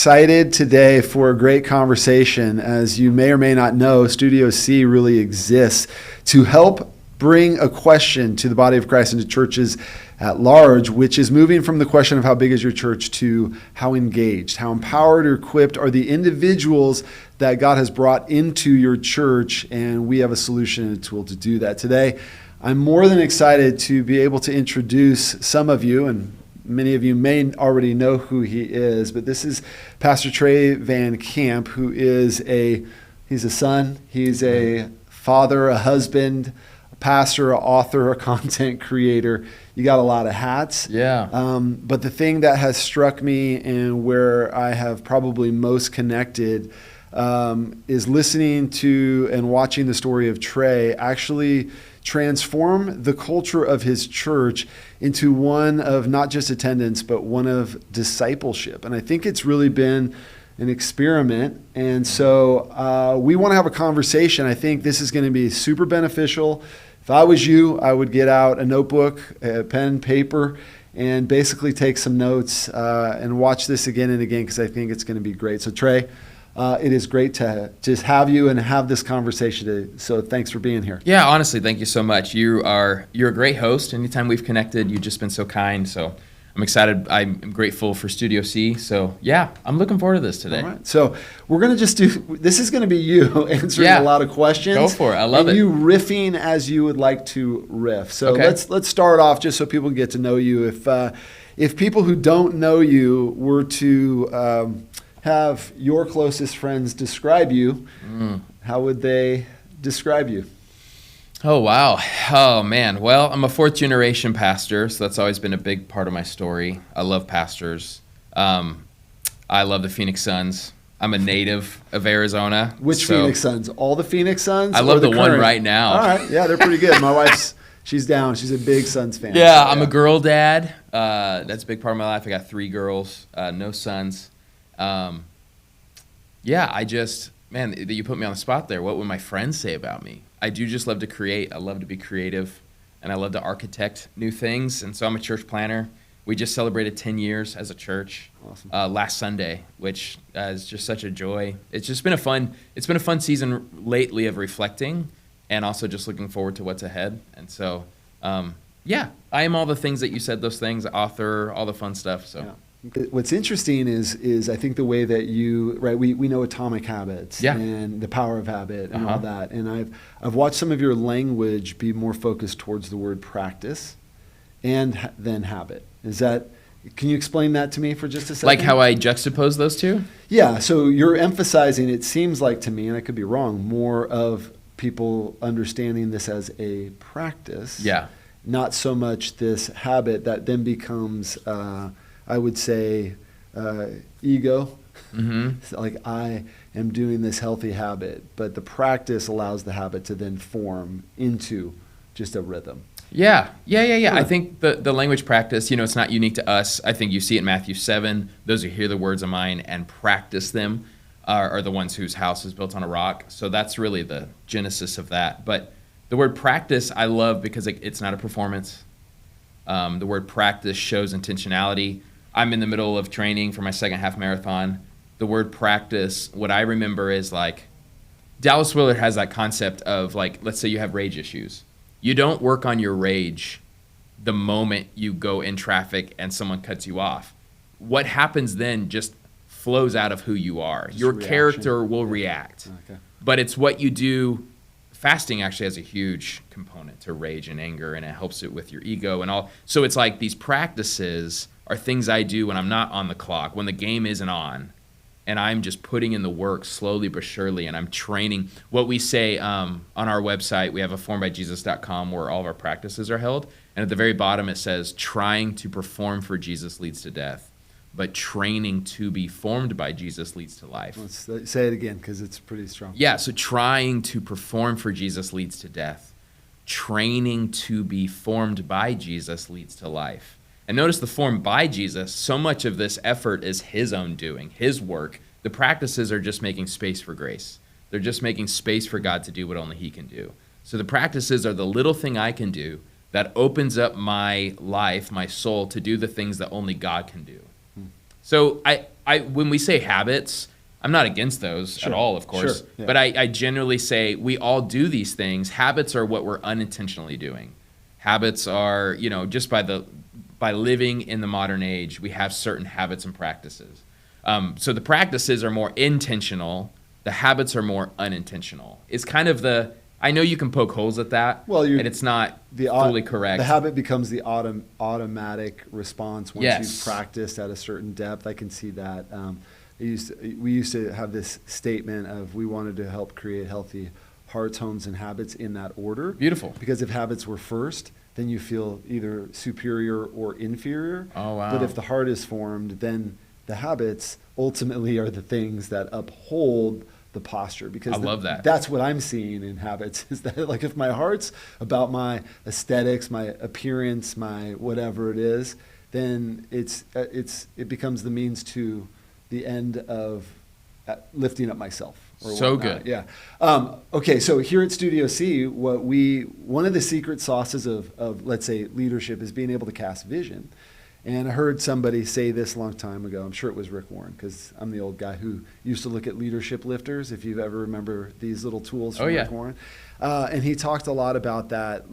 excited today for a great conversation. As you may or may not know, Studio C really exists to help bring a question to the body of Christ and to churches at large, which is moving from the question of how big is your church to how engaged, how empowered or equipped are the individuals that God has brought into your church, and we have a solution and a tool to do that. Today, I'm more than excited to be able to introduce some of you, and many of you may already know who he is, but this is Pastor Trey Vancamp, who is he's a son, he's a father, a husband, a pastor, an author, a content creator. You got a lot of hats. Yeah. But the thing that has struck me and where I have probably most connected is listening to and watching the story of Trey actually transform the culture of his church into one of not just attendance, but one of discipleship. And I think it's really been an experiment. And so we want to have a conversation. I think this is going to be super beneficial. If I was you, I would get out a notebook, a pen, paper, and basically take some notes and watch this again and again, because I think it's going to be great. So Trey, it is great to just have you and have this conversation today. So thanks for being here. Yeah, honestly, thank you so much. You're a great host. Anytime we've connected, you've just been so kind. So I'm excited. I'm grateful for Studio C. So yeah, I'm looking forward to this today. All right. So we're going to this is going to be you answering a lot of questions. Go for it. I love it. You riffing as you would like to riff. So okay. let's start off just so people get to know you. If people who don't know you were to have your closest friends describe you, how would they describe you? Oh, wow. Oh, man. Well, I'm a fourth generation pastor, so that's always been a big part of my story. I love pastors. I love the Phoenix Suns. I'm a native of Arizona. Which Phoenix Suns? All the Phoenix Suns? I love the one right now. All right. Yeah, they're pretty good. My wife's, she's down. She's a big Suns fan. Yeah, so, I'm a girl dad. That's a big part of my life. I got 3 girls, no sons. You put me on the spot there. What would my friends say about me? I do just love to create. I love to be creative, and I love to architect new things. And so I'm a church planner. We just celebrated 10 years as a church. Awesome. Last Sunday, which is just such a joy. It's just been a fun season lately of reflecting and also just looking forward to what's ahead. And so, I am all the things that you said, those things, author, all the fun stuff. So. Yeah. What's interesting is I think the way that we know Atomic Habits and the power of habit and all that, and I've watched some of your language be more focused towards the word practice and then habit. Can you explain that to me for just a second? Like how I juxtapose those two? Yeah, so you're emphasizing, it seems like to me, and I could be wrong, more of people understanding this as a practice, not so much this habit that then becomes I would say ego. Mm-hmm. Like I am doing this healthy habit, but the practice allows the habit to then form into just a rhythm. Yeah. I think the language practice, it's not unique to us. I think you see it in Matthew 7. Those who hear the words of mine and practice them are the ones whose house is built on a rock. So that's really the genesis of that. But the word practice I love because it's not a performance. The word practice shows intentionality. I'm in the middle of training for my second half marathon. The word practice, what I remember is like, Dallas Willard has that concept of like, let's say you have rage issues. You don't work on your rage the moment you go in traffic and someone cuts you off. What happens then just flows out of who you are. Your reaction. Character will react. Okay. But it's what you do. Fasting actually has a huge component to rage and anger, and it helps it with your ego and all. So it's like these practices are things I do when I'm not on the clock, when the game isn't on, and I'm just putting in the work slowly but surely, and I'm training. What we say on our website, we have a formbyjesus.com where all of our practices are held, and at the very bottom it says, trying to perform for Jesus leads to death, but training to be formed by Jesus leads to life. Let's say it again because it's pretty strong. Yeah, so trying to perform for Jesus leads to death. Training to be formed by Jesus leads to life. And notice the form by Jesus, so much of this effort is his own doing, his work. The practices are just making space for grace. They're just making space for God to do what only he can do. So the practices are the little thing I can do that opens up my life, my soul, to do the things that only God can do. So when we say habits, I'm not against those at all, of course. Sure. Yeah. But I generally say we all do these things. Habits are what we're unintentionally doing. Habits are, just by living in the modern age, we have certain habits and practices. So the practices are more intentional. The habits are more unintentional. It's kind of I know you can poke holes at that, and it's not fully correct. The habit becomes the automatic response once Yes. you've practiced at a certain depth. I can see that. We used to have this statement of we wanted to help create healthy hearts, homes, and habits in that order. Beautiful. Because if habits were first, then you feel either superior or inferior. Oh, wow. But if the heart is formed, then the habits ultimately are the things that uphold the posture. Because I love that. That's what I'm seeing in habits is that like if my heart's about my aesthetics, my appearance, my whatever it is, then it becomes the means to the end of lifting up myself. So good. Yeah. Okay, so here at Studio C, one of the secret sauces of let's say leadership is being able to cast vision. And I heard somebody say this a long time ago. I'm sure it was Rick Warren, because I'm the old guy who used to look at leadership lifters, if you ever remember these little tools from Rick Warren. And he talked a lot about that.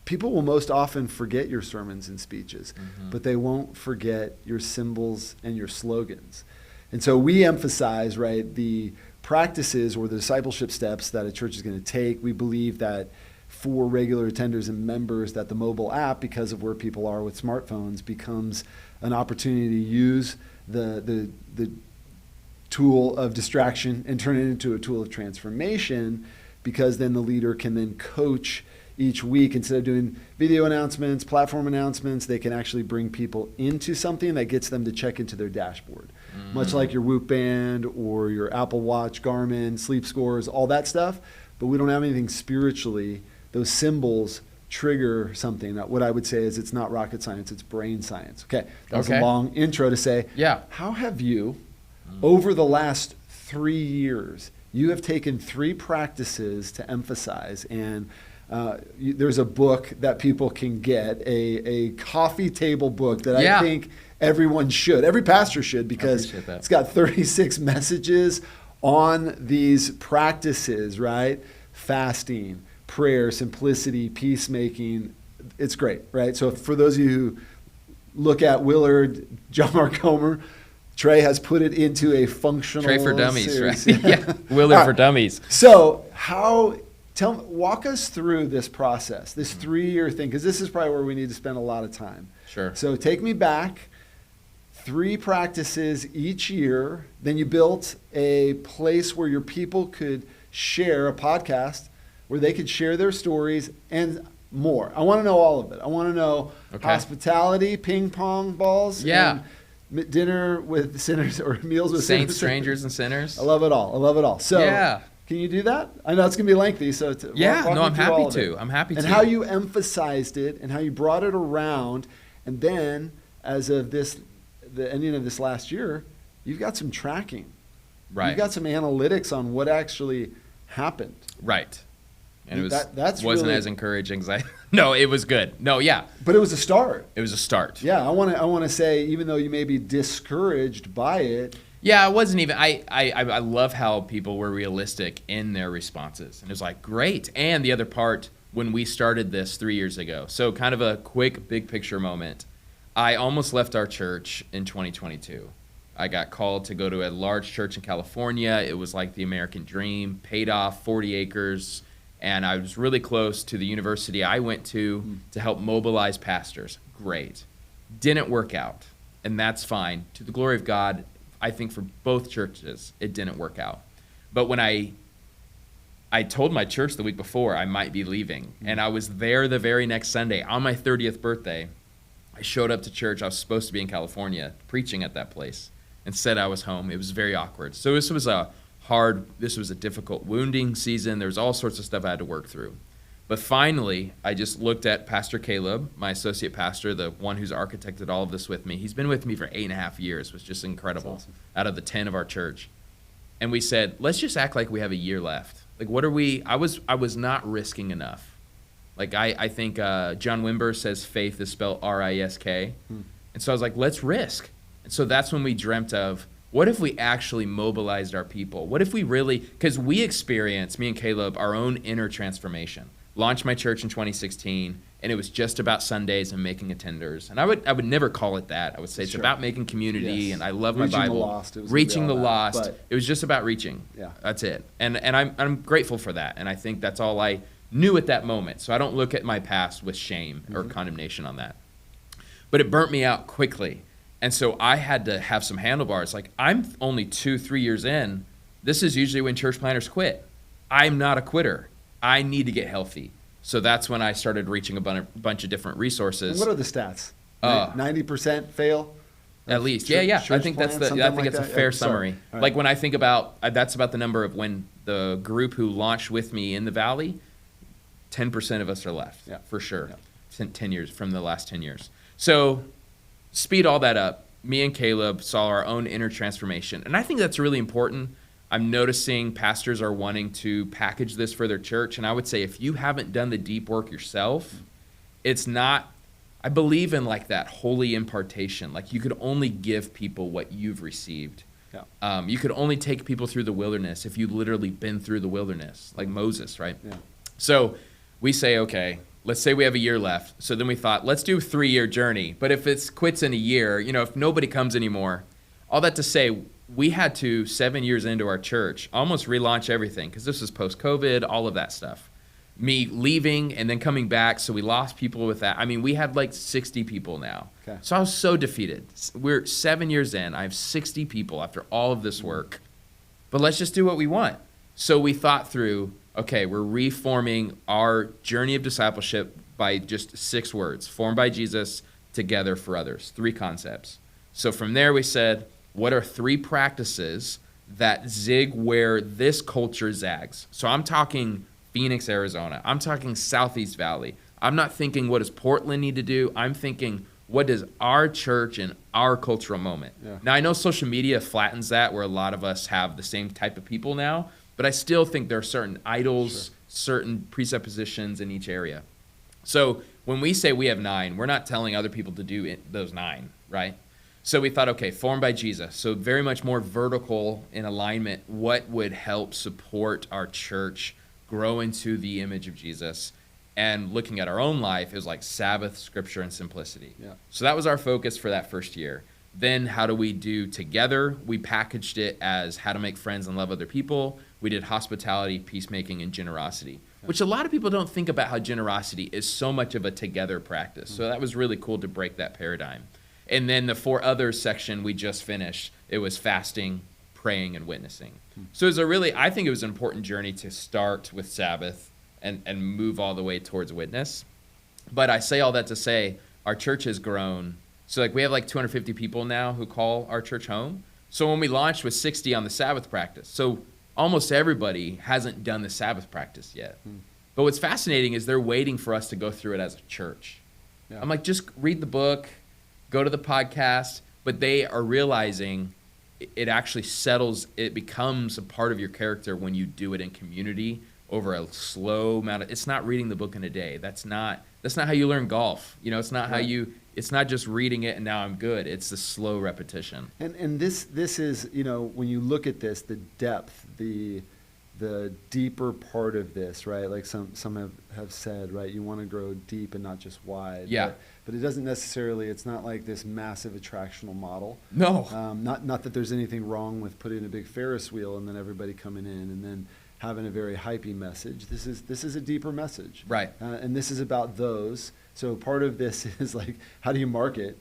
People will most often forget your sermons and speeches, but they won't forget your symbols and your slogans. And so we emphasize, right, the practices or the discipleship steps that a church is going to take. We believe that for regular attenders and members that the mobile app, because of where people are with smartphones, becomes an opportunity to use the tool of distraction and turn it into a tool of transformation, because then the leader can then coach each week. Instead of doing video announcements, platform announcements, they can actually bring people into something that gets them to check into their dashboard. Much like your Whoop Band or your Apple Watch, Garmin, sleep scores, all that stuff. But we don't have anything spiritually. Those symbols trigger something. What I would say is it's not rocket science, it's brain science. Okay, that was a long intro to say, how have you, over the last 3 years, you have taken 3 practices to emphasize, and there's a book that people can get, a coffee table book that I think everyone should, every pastor should, because it's got 36 messages on these practices, right? Fasting, prayer, simplicity, peacemaking. It's great, right? So for those of you who look at Willard, John Mark Comer, Trey has put it into a functional Trey for Dummies, series. right? Willard for Dummies. So walk us through this process, this 3-year thing, because this is probably where we need to spend a lot of time. Sure. So take me back. 3 practices each year. Then you built a place where your people could share, a podcast where they could share their stories and more. I want to know all of it. I want to know hospitality, ping pong balls, and dinner with sinners or meals with saints, sinners. strangers, and sinners. I love it all. So can you do that? I know it's going to be lengthy. So I'm happy to. I'm happy to. And how you emphasized it and how you brought it around. And then as of the ending of this last year, you've got some tracking. Right. You've got some analytics on what actually happened. Right. And it that's wasn't really, as encouraging as No, it was good. No, yeah. But it was a start. It was a start. Yeah, I want to say, even though you may be discouraged by it. Yeah, I wasn't even. I love how people were realistic in their responses. And it was like, great. And the other part, when we started this 3 years ago, so kind of a quick big picture moment, I almost left our church in 2022. I got called to go to a large church in California. It was like the American dream, paid off 40 acres. And I was really close to the university I went to help mobilize pastors. Great. Didn't work out. And that's fine. To the glory of God, I think for both churches, it didn't work out. But when I told my church the week before I might be leaving, and I was there the very next Sunday on my 30th birthday. I showed up to church. I was supposed to be in California preaching at that place. Instead, I was home. It was very awkward. So this was a difficult wounding season. There was all sorts of stuff I had to work through. But finally, I just looked at Pastor Caleb, my associate pastor, the one who's architected all of this with me. He's been with me for 8.5 years, which is just incredible, awesome. Out of the 10 of our church. And we said, let's just act like we have a year left. Like, what are we? I was not risking enough. Like, I think John Wimber says faith is spelled R-I-S-K. And so I was like, let's risk. And so that's when we dreamt of, what if we actually mobilized our people? What if we really, because we experienced, me and Caleb, our own inner transformation. Launched my church in 2016, and it was just about Sundays and making attenders. And I would never call it that. I would say it's about making community, Yes. and I love Reaching my Bible. the lost. It was Reaching gonna the be all that, lost. but- It was just about reaching. Yeah. That's it. And I'm grateful for that. And I think that's all I knew at that moment. So I don't look at my past with shame or condemnation on that. But it burnt me out quickly. And so I had to have some handlebars. Like, I'm only 2-3 years in. This is usually when church planners quit. I'm not a quitter. I need to get healthy. So that's when I started reaching a bunch of different resources. And what are the stats? 90% fail? At least. Church- Yeah. I church think plans, that's something like it's a that? fair Oh, sorry. summary. All right. Like, when I think about, that's about the number of when the group who launched with me in the Valley, 10% of us are left, for sure. 10 years, from the last 10 years. So speed all that up. Me and Caleb saw our own inner transformation. And I think that's really important. I'm noticing pastors are wanting to package this for their church. And I would say, if you haven't done the deep work yourself, it's not, I believe in like that holy impartation. Like, you could only give people what you've received. Yeah. You could only take people through the wilderness if you've literally been through the wilderness, like Moses, right? Yeah. So we say, okay, let's say we have a year left. So then we thought, let's do a 3-year journey. But if it quits in a year, if nobody comes anymore, all that to say, we had to, 7 years into our church, almost relaunch everything, because this was post-COVID, all of that stuff. Me leaving and then coming back, so we lost people with that. I mean, we had like 60 people now. Okay. So I was so defeated. We're 7 years in. I have 60 people after all of this work. But let's just do what we want. So we thought through, okay, we're reforming our journey of discipleship by just 6 words: formed by Jesus, together for others. 3 concepts. So from there we said, what are 3 practices that zig where this culture zags? So I'm talking Phoenix, Arizona. I'm talking Southeast Valley. I'm not thinking, what does Portland need to do? I'm thinking, what does our church and our cultural moment? Yeah. Now, I know social media flattens that, where a lot of us have the same type of people now, but I still think there are certain idols, certain presuppositions in each area. So when we say we have 9, we're not telling other people to do those 9, right? So we thought, okay, formed by Jesus. So very much more vertical in alignment. What would help support our church grow into the image of Jesus? And looking at our own life, it was like Sabbath, Scripture, and simplicity. Yeah. So that was our focus for that first year. Then how do we do together? We packaged it as how to make friends and love other people. We did hospitality, peacemaking, and generosity, which a lot of people don't think about, how generosity is so much of a together practice. So that was really cool to break that paradigm. And then the 4 others section we just finished, it was fasting, praying, and witnessing. So it was I think it was an important journey to start with Sabbath and move all the way towards witness. But I say all that to say, our church has grown. So like, we have like 250 people now who call our church home. So when we launched with 60 on the Sabbath practice, so almost everybody hasn't done the Sabbath practice yet. But what's fascinating is they're waiting for us to go through it as a church. Yeah. I'm like, just read the book, go to the podcast, but they are realizing it actually settles, it becomes a part of your character when you do it in community over a slow amount of, it's not reading the book in a day. That's not how you learn golf. It's not how it's not just reading it and now I'm good. It's the slow repetition. And this is, when you look at this, the depth, the deeper part of this, right? Like some have said, right? You want to grow deep and not just wide. Yeah. But it doesn't necessarily, it's not like this massive attractional model. No. Not that there's anything wrong with putting a big Ferris wheel and then everybody coming in and then having a very hypey message. This is a deeper message. Right. And this is about those. So part of this is like, how do you market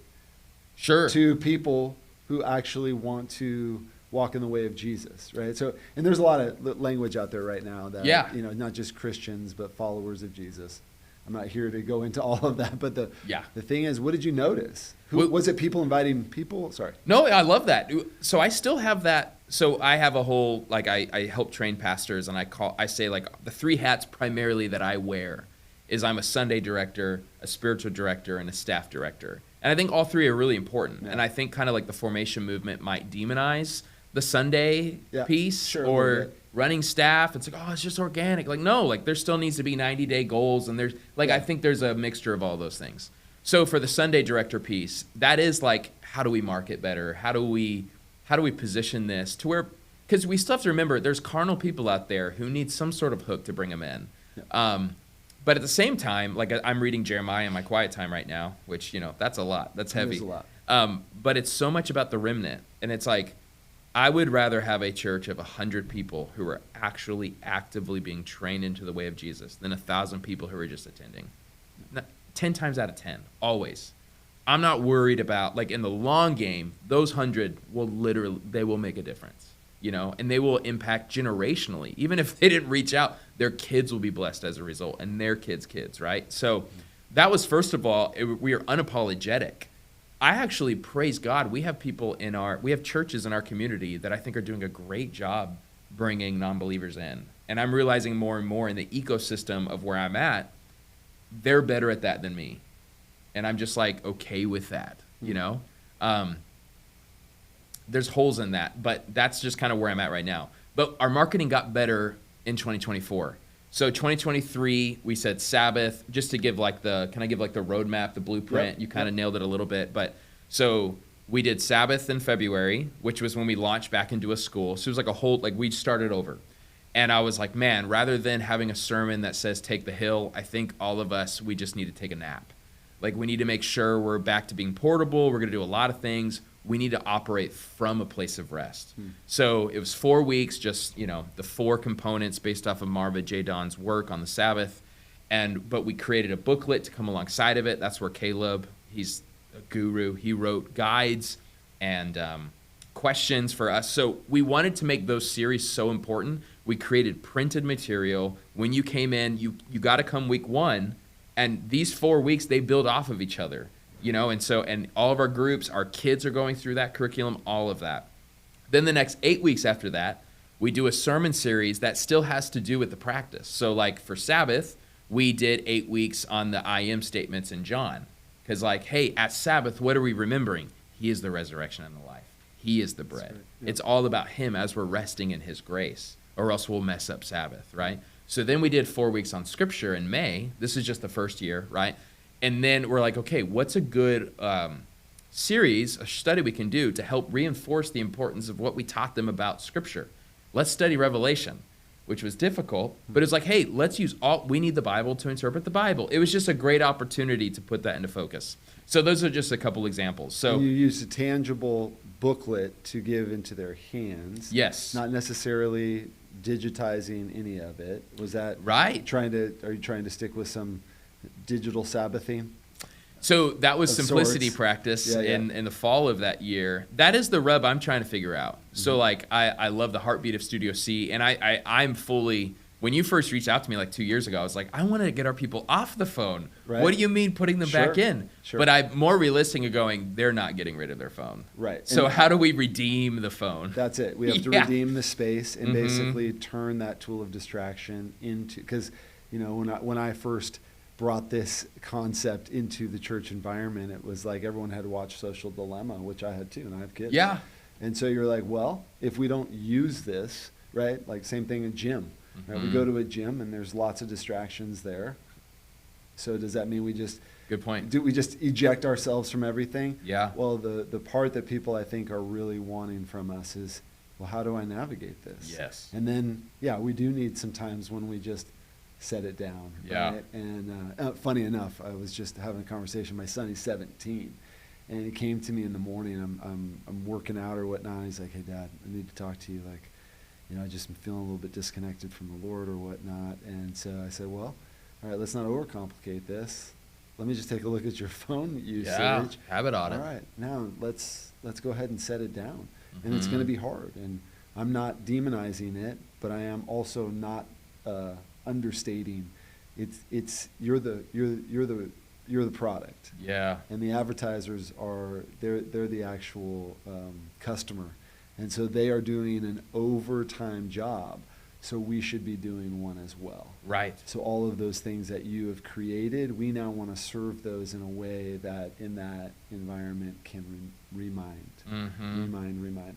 to people who actually want to walk in the way of Jesus, right? So, and there's a lot of language out there right now that, not just Christians, but followers of Jesus. I'm not here to go into all of that, but the thing is, what did you notice? Was it people inviting people? Sorry. No, I love that. So I still have that. So I have a whole, like, I help train pastors, and I say like the 3 hats primarily that I wear is I'm a Sunday director, a spiritual director, and a staff director. And I think all 3 are really important. Yeah. And I think kind of like the formation movement might demonize the Sunday piece or running staff. It's like, oh, it's just organic. Like, no, like there still needs to be 90-day goals. And there's like, I think there's a mixture of all those things. So for the Sunday director piece, that is like, how do we market better? How do we position this to where, because we still have to remember there's carnal people out there who need some sort of hook to bring them in. Yeah. But at the same time, like I'm reading Jeremiah in my quiet time right now, which, that's a lot. That's heavy. It is a lot. But it's so much about the remnant. And it's like, I would rather have a church of 100 people who are actually actively being trained into the way of Jesus than 1,000 people who are just attending. 10 times out of 10, always. I'm not worried about, like in the long game, those 100 they will make a difference, and they will impact generationally. Even if they didn't reach out, their kids will be blessed as a result, and their kids, right? So that was, first of all, we are unapologetic. I actually praise God. We have churches in our community that I think are doing a great job bringing non-believers in. And I'm realizing more and more in the ecosystem of where I'm at, they're better at that than me. And I'm just like, okay with that, There's holes in that, but that's just kind of where I'm at right now. But our marketing got better in 2024. So 2023, we said Sabbath, just to give like the roadmap, the blueprint. Yep. You kind of nailed it a little bit. But so we did Sabbath in February, which was when we launched back into a school. So it was like we started over. And I was like, man, rather than having a sermon that says take the hill, I think all of us, we just need to take a nap. Like we need to make sure we're back to being portable. We're going to do a lot of things. We need to operate from a place of rest. So it was 4 weeks, just, the 4 components based off of Marva J. Don's work on the Sabbath. But we created a booklet to come alongside of it. That's where Caleb, he's a guru. He wrote guides and questions for us. So we wanted to make those series so important. We created printed material. When you came in, you got to come week 1. And these 4 weeks, they build off of each other. And all of our groups, our kids are going through that curriculum, all of that. Then the next 8 weeks after that, we do a sermon series that still has to do with the practice. So like for Sabbath, we did 8 weeks on the I am statements in John. Because hey, at Sabbath, what are we remembering? He is the resurrection and the life. He is the bread. Right. Yeah. It's all about him as we're resting in his grace, or else we'll mess up Sabbath, right? So then we did 4 weeks on scripture in May. This is just the first year, right? And then we're like, okay, what's a good series, a study we can do to help reinforce the importance of what we taught them about Scripture? Let's study Revelation, which was difficult, but it's like, hey, let's use we need the Bible to interpret the Bible. It was just a great opportunity to put that into focus. So those are just a couple examples. So and you used a tangible booklet to give into their hands. Yes. Not necessarily digitizing any of it. Was that right? Are you trying to stick with some digital Sabbathing? So that was simplicity practice in the fall of that year. That is the rub I'm trying to figure out. Mm-hmm. So I love the heartbeat of Studio C, and I'm fully, when you first reached out to me 2 years ago, I was like, I want to get our people off the phone. Right. What do you mean putting them back in? Sure. But I'm more realistic of going, they're not getting rid of their phone. Right. So how do we redeem the phone? That's it. We have to redeem the space and basically turn that tool of distraction into, because when I first brought this concept into the church environment, it was like everyone had to watch Social Dilemma, which I had too, and I have kids. Yeah. And so you're like, well, if we don't use this, right? Like same thing in gym. Mm-hmm. Right? We go to a gym and there's lots of distractions there. So does that mean we just good point? Do we just eject ourselves from everything? Yeah. Well, the part that people I think are really wanting from us is, well, how do I navigate this? Yes. And then we do need some times when we just set it down. Yeah. Right? And funny enough, I was just having a conversation. My son, he's 17, and he came to me in the morning. I'm working out or whatnot. He's like, "Hey, Dad, I need to talk to you. I just am feeling a little bit disconnected from the Lord or whatnot." And so I said, "Well, all right, let's not overcomplicate this. Let me just take a look at your phone usage. Yeah, habit audit. All right, now let's go ahead and set it down. And it's going to be hard. And I'm not demonizing it, but I am also not understating. You're the product. Yeah. And the advertisers they're the actual customer, and so they are doing an overtime job. So we should be doing one as well. Right. So all of those things that you have created, we now want to serve those in a way that in that environment can remind.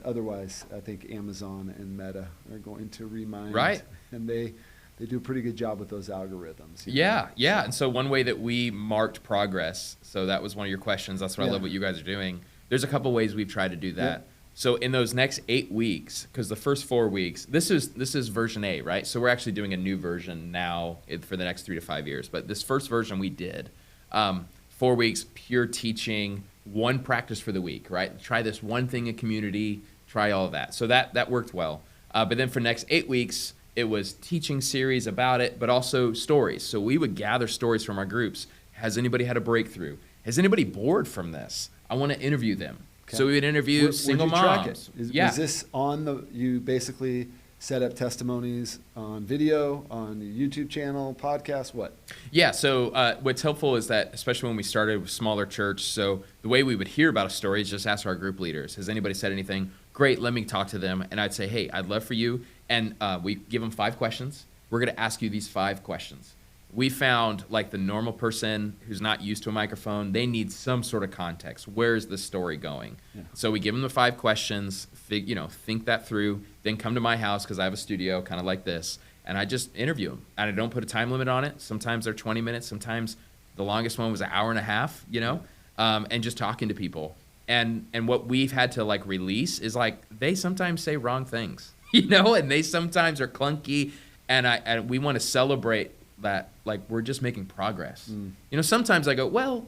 Otherwise, I think Amazon and Meta are going to remind. Right. And they they do a pretty good job with those algorithms. Yeah. And so one way that we marked progress, so that was one of your questions. That's why I love what you guys are doing. There's a couple ways we've tried to do that. So in those next 8 weeks, because the first 4 weeks, this is version A, right? So we're actually doing a new version now for the next 3 to 5 years. But this first version we did, 4 weeks, pure teaching, one practice for the week, right? Try this one thing in community, try all of that. So that worked well. But then for the next 8 weeks, it was teaching series about it, but also stories. So we would gather stories from our groups. Has anybody had a breakthrough? Has anybody bored from this? I want to interview them. Okay. So we would interview single moms. Was this on you basically set up testimonies on video, on the YouTube channel, podcast, what? Yeah, so what's helpful is that, especially when we started with smaller church, so the way we would hear about a story is just ask our group leaders. Has anybody said anything? Great, let me talk to them. And I'd say, hey, I'd love for you. And we give them 5 questions. We're going to ask you these 5 questions. We found like the normal person who's not used to a microphone, they need some sort of context. Where is the story going? Yeah. So we give them the 5 questions, think that through, then come to my house because I have a studio kind of like this, and I just interview them. And I don't put a time limit on it. Sometimes they're 20 minutes. Sometimes the longest one was an hour and a half, and just talking to people. And what we've had to like release is like they sometimes say wrong things, and they sometimes are clunky, and we want to celebrate that, like, we're just making progress. Sometimes I go, well,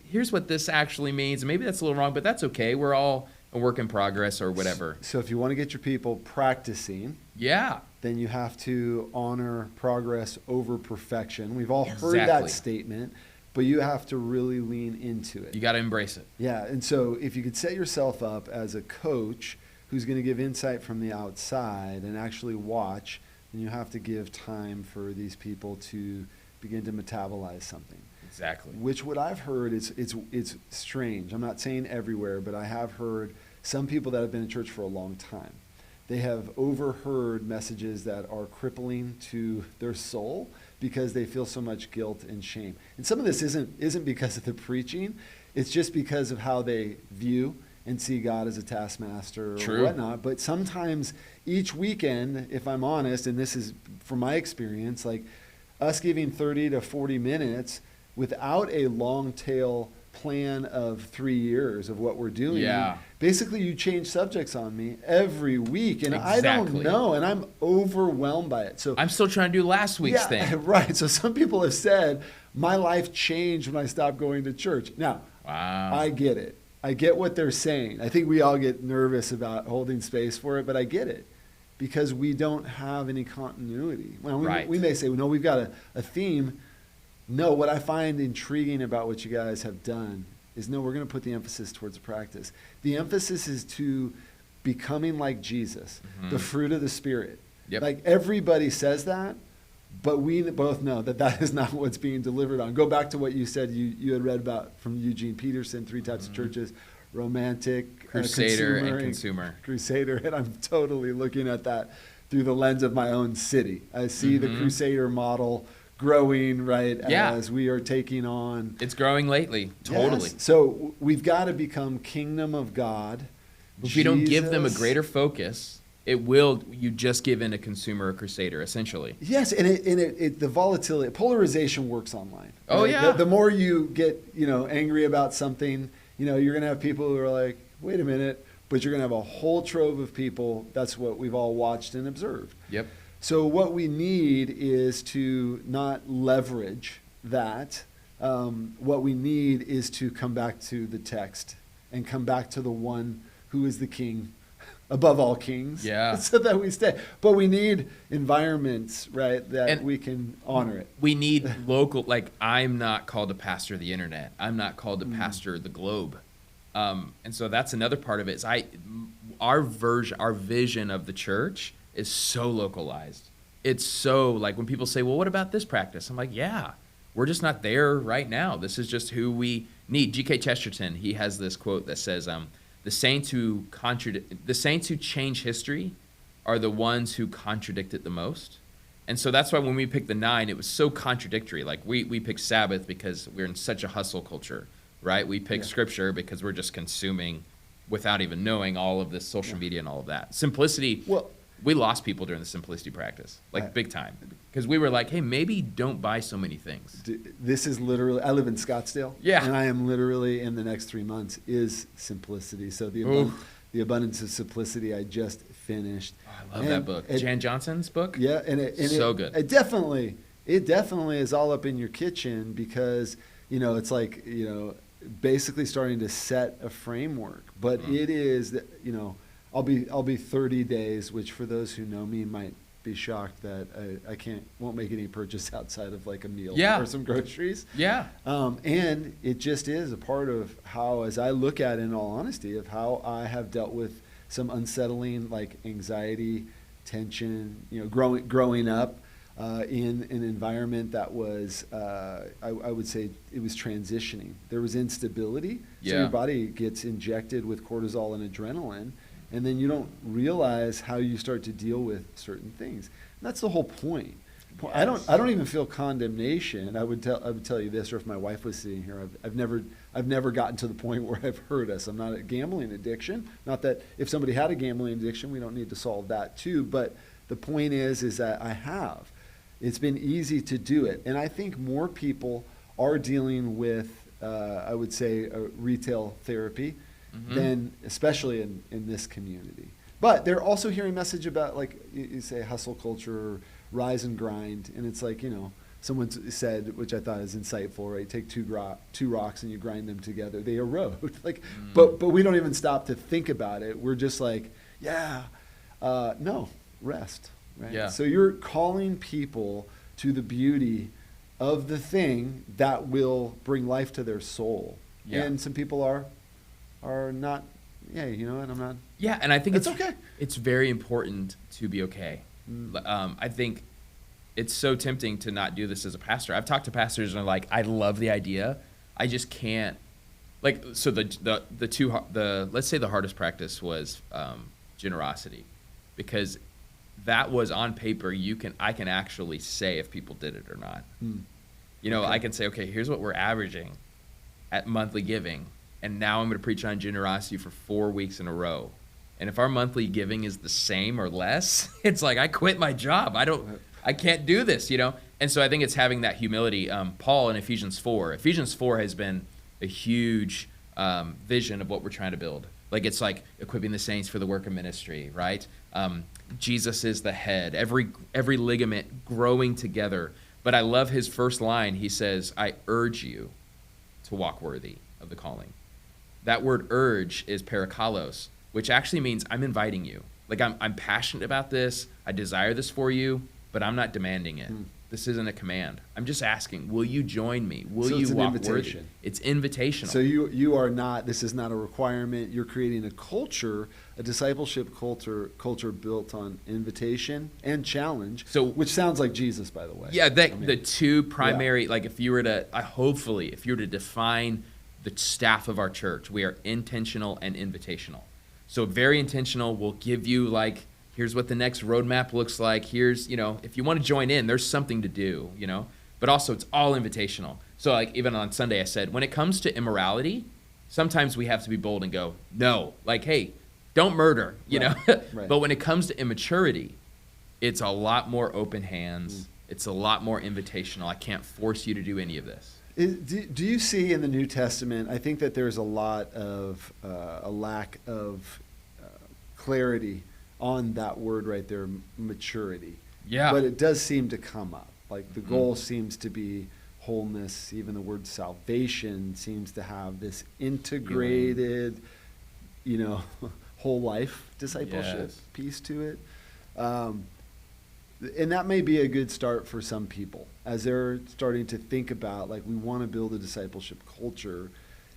here's what this actually means. And maybe that's a little wrong, but that's okay. We're all a work in progress or whatever. So if you want to get your people practicing, then you have to honor progress over perfection. We've all heard that statement, but you have to really lean into it. You got to embrace it. Yeah. And so if you could set yourself up as a coach who's going to give insight from the outside and actually watch, and you have to give time for these people to begin to metabolize something. Exactly. Which what I've heard is it's strange. I'm not saying everywhere, but I have heard some people that have been in church for a long time. They have overheard messages that are crippling to their soul because they feel so much guilt and shame. And some of this isn't because of the preaching. It's just because of how they view and see God as a taskmaster or whatnot. But sometimes each weekend, if I'm honest, and this is from my experience, like us giving 30 to 40 minutes without a long tail plan of 3 years of what we're doing. Basically, you change subjects on me every week, and I don't know, and I'm overwhelmed by it. So I'm still trying to do last week's thing. Right. So some people have said, my life changed when I stopped going to church. Now, I get it. I get what they're saying. I think we all get nervous about holding space for it, but I get it because we don't have any continuity. Well, we may say, no, we've got a theme. No, what I find intriguing about what you guys have done is, no, we're going to put the emphasis towards the practice. The emphasis is to becoming like Jesus, the fruit of the Spirit. Like everybody says that, but we both know that is not what's being delivered on. Go back to what you said you had read about from Eugene Peterson, 3 types of churches: romantic, Crusader, and consumer. Crusader, and I'm totally looking at that through the lens of my own city. I see the Crusader model growing, as we are taking on. It's growing lately, totally. Yes. So we've got to become kingdom of God. If we don't give them a greater focus, you just give in a consumer or crusader, essentially. Yes, and the volatility, polarization works online. Oh, yeah. The more you get, angry about something, you're going to have people who are like, wait a minute, but you're going to have a whole trove of people. That's what we've all watched and observed. Yep. So what we need is to not leverage that. What we need is to come back to the text and come back to the one who is the king above all kings. So that we stay. But we need environments, that we can honor it. We need local, I'm not called to pastor the internet. I'm not called to pastor the globe. And so that's another part of it. Our vision of the church is so localized. It's so when people say, well, what about this practice? I'm like, we're just not there right now. This is just who we need. G.K. Chesterton, he has this quote that says, the saints who change history are the ones who contradict it the most. And so that's why when we picked the 9, it was so contradictory. We picked Sabbath because we're in such a hustle culture, right? We picked Scripture because we're just consuming without even knowing all of this social media and all of that. Simplicity. Well, We lost people during the simplicity practice, like big time, because we were like, hey, maybe don't buy so many things. This is literally, I live in Scottsdale. Yeah. And I am literally, in the next 3 months, is simplicity. So the Abundance of Simplicity I just finished. Oh, I love that book. Jan Johnson's book? Yeah. And so good. It definitely is all up in your kitchen because, it's like, basically starting to set a framework. But it is, I'll be 30 days, which for those who know me might be shocked that I won't make any purchase outside of like a meal or some groceries. Yeah. And it just is a part of how, as I look at it, in all honesty, of how I have dealt with some unsettling like anxiety, tension, growing up in an environment that was, I would say it was transitioning. There was instability. So your body gets injected with cortisol and adrenaline. And then you don't realize how you start to deal with certain things. And that's the whole point. Yes. I don't even feel condemnation. I would tell you this, or if my wife was sitting here, I've never gotten to the point where I've hurt us. I'm not a gambling addiction. Not that if somebody had a gambling addiction, we don't need to solve that too. But the point is that I have. It's been easy to do it, and I think more people are dealing with, I would say, retail therapy. Than especially in this community. But they're also hearing message about, like you say, hustle culture, or rise and grind. And it's like, someone said, which I thought is insightful, right? Take two rocks and you grind them together. They erode. But we don't even stop to think about it. We're just like, no, rest. Right? Yeah. So you're calling people to the beauty of the thing that will bring life to their soul. Yeah. And some people are not, and I'm not. Yeah, and I think it's okay. It's very important to be okay. I think it's so tempting to not do this as a pastor. I've talked to pastors and they're like, I love the idea, I just can't. Like, so let's say the hardest practice was generosity, because that was on paper. I can actually say if people did it or not. Okay. I can say, okay, here's what we're averaging at monthly giving. And now I'm going to preach on generosity for 4 weeks in a row. And if our monthly giving is the same or less, it's like, I quit my job. I can't do this, And so I think it's having that humility. Paul in Ephesians 4 has been a huge vision of what we're trying to build. Like, it's like equipping the saints for the work of ministry, right? Jesus is the head, every ligament growing together. But I love his first line. He says, I urge you to walk worthy of the calling. That word urge is parakalos, which actually means I'm inviting you. Like, I'm passionate about this. I desire this for you, but I'm not demanding it. This isn't a command. I'm just asking, will you join me? Will you walk worthy? It's invitational. So you are not, this is not a requirement. You're creating a culture, a discipleship culture built on invitation and challenge, which sounds like Jesus, by the way. Yeah, the two primary, like if you were to define the staff of our church, we are intentional and invitational. So very intentional will give you like, here's what the next roadmap looks like. Here's, if you want to join in, there's something to do, but also it's all invitational. So like even on Sunday I said, when it comes to immorality, sometimes we have to be bold and go, no, like, hey, don't murder, know? Right. But when it comes to immaturity, it's a lot more open hands. It's a lot more invitational. I can't force you to do any of this. Do you see in the New Testament, I think that there's a lot of a lack of clarity on that word right there, maturity. Yeah. But it does seem to come up. Like the goal seems to be wholeness. Even the word salvation seems to have this integrated, whole life discipleship piece to it. And that may be a good start for some people as they're starting to think about, like, we want to build a discipleship culture,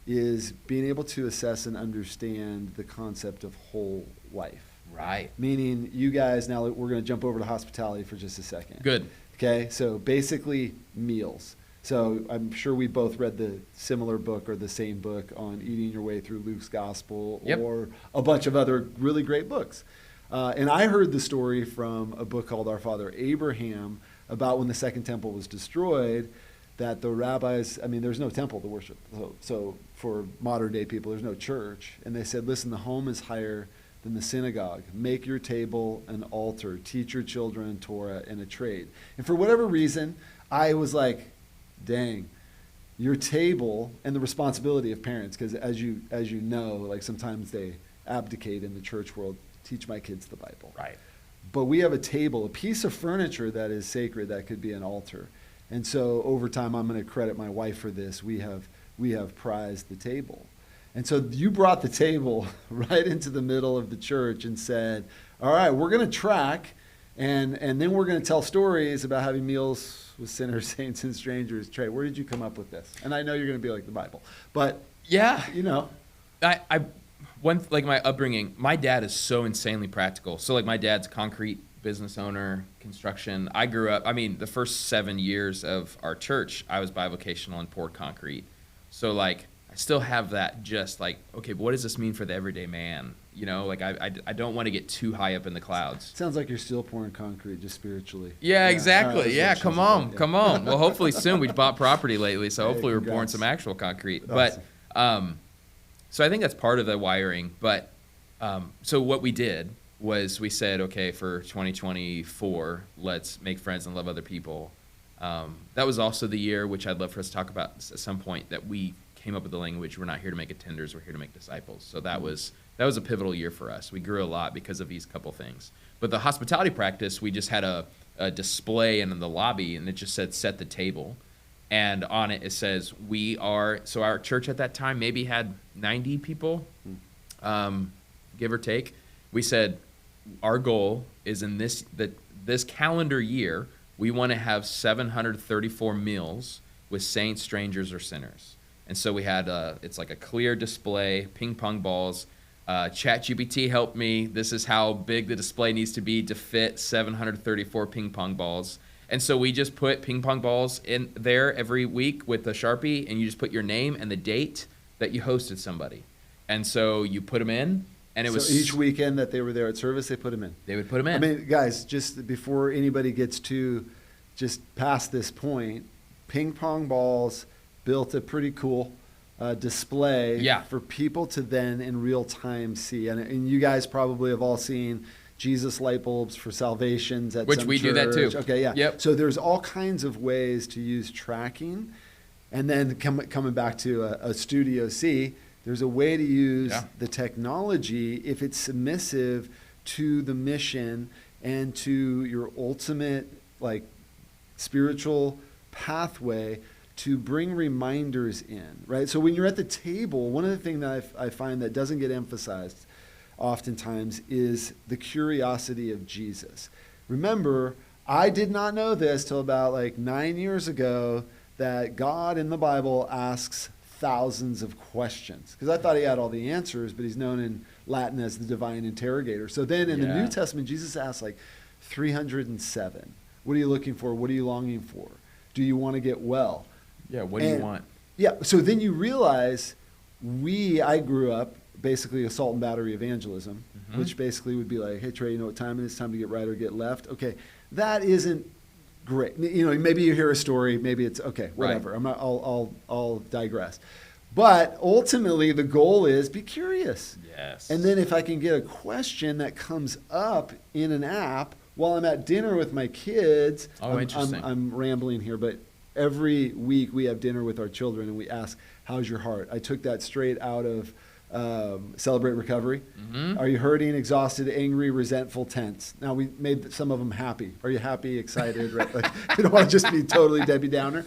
is being able to assess and understand the concept of whole life. Right. Meaning, you guys, now we're going to jump over to hospitality for just a second. Good. Okay, so basically meals. So I'm sure we both read the similar book or the same book on eating your way through Luke's gospel, or a bunch of other really great books. And I heard the story from a book called Our Father Abraham about when the Second Temple was destroyed, that the rabbis, there's no temple to worship. So for modern day people, there's no church. And they said, listen, the home is higher than the synagogue. Make your table an altar. Teach your children Torah and a trade. And for whatever reason, I was like, dang, your table, and the responsibility of parents, because as you know, like sometimes they abdicate in the church world, teach my kids the Bible. Right. But we have a table, a piece of furniture that is sacred that could be an altar. And so over time, I'm going to credit my wife for this. We have prized the table. And so you brought the table right into the middle of the church and said, all right, we're going to track, and then we're going to tell stories about having meals with sinners, saints, and strangers. Trey, where did you come up with this? And I know you're going to be like the Bible. But, yeah, like my upbringing, my dad is so insanely practical. So like my dad's concrete business owner, construction. I grew up, the first 7 years of our church, I was bivocational and poured concrete. So like I still have that just like, okay, but what does this mean for the everyday man? Like I don't want to get too high up in the clouds. Sounds like you're still pouring concrete just spiritually. Yeah, exactly. Yeah, come on. Well, hopefully soon. We bought property lately, so hopefully we're pouring some actual concrete. Awesome. But so I think that's part of the wiring. But so what we did was we said, okay, for 2024, let's make friends and love other people. That was also the year, which I'd love for us to talk about at some point, that we came up with the language, we're not here to make attenders, we're here to make disciples. So that was a pivotal year for us. We grew a lot because of these couple things. But the hospitality practice, we just had a display in the lobby, and it just said, set the table. And on it says, so our church at that time maybe had 90 people, give or take. We said, our goal is in this calendar year, we want to have 734 meals with saints, strangers, or sinners. And so we had it's like a clear display, ping pong balls. ChatGPT helped me. This is how big the display needs to be to fit 734 ping pong balls. And so we just put ping pong balls in there every week with a Sharpie, and you just put your name and the date that you hosted somebody. And so you put them in. And it was so each weekend that they were there at service, they put them in. They would put them in. Guys, just before anybody gets to just past this point, ping pong balls built a pretty cool display for people to then in real time see. And you guys probably have all seen Jesus light bulbs for salvations at which some we church. do that too. Okay, yeah. Yep. So there's all kinds of ways to use tracking. And then coming back to a Studio C, there's a way to use the technology if it's submissive to the mission and to your ultimate spiritual pathway to bring reminders in, right? So when you're at the table, one of the things that I find that doesn't get emphasized oftentimes is the curiosity of Jesus. Remember, I did not know this till about 9 years ago, that God in the Bible asks thousands of questions, because I thought he had all the answers, but he's known in Latin as the divine interrogator. So then in the New Testament, Jesus asks 307. What are you looking for? What are you longing for? Do you want to get well? Yeah, what do you want? Yeah, so then you realize I grew up basically assault and battery evangelism, which basically would be like, hey, Trey, you know what time it is? Time to get right or get left. Okay, that isn't great. Maybe you hear a story, maybe it's okay, whatever. Right. I'll digress. But ultimately, the goal is be curious. Yes. And then if I can get a question that comes up in an app while I'm at dinner with my kids, interesting. I'm rambling here, but every week we have dinner with our children and we ask, how's your heart? I took that straight out of Celebrate Recovery. Are you hurting, exhausted, angry, resentful, tense? Now, we made some of them happy. Are you happy, excited? Right? You don't want to just be totally Debbie Downer.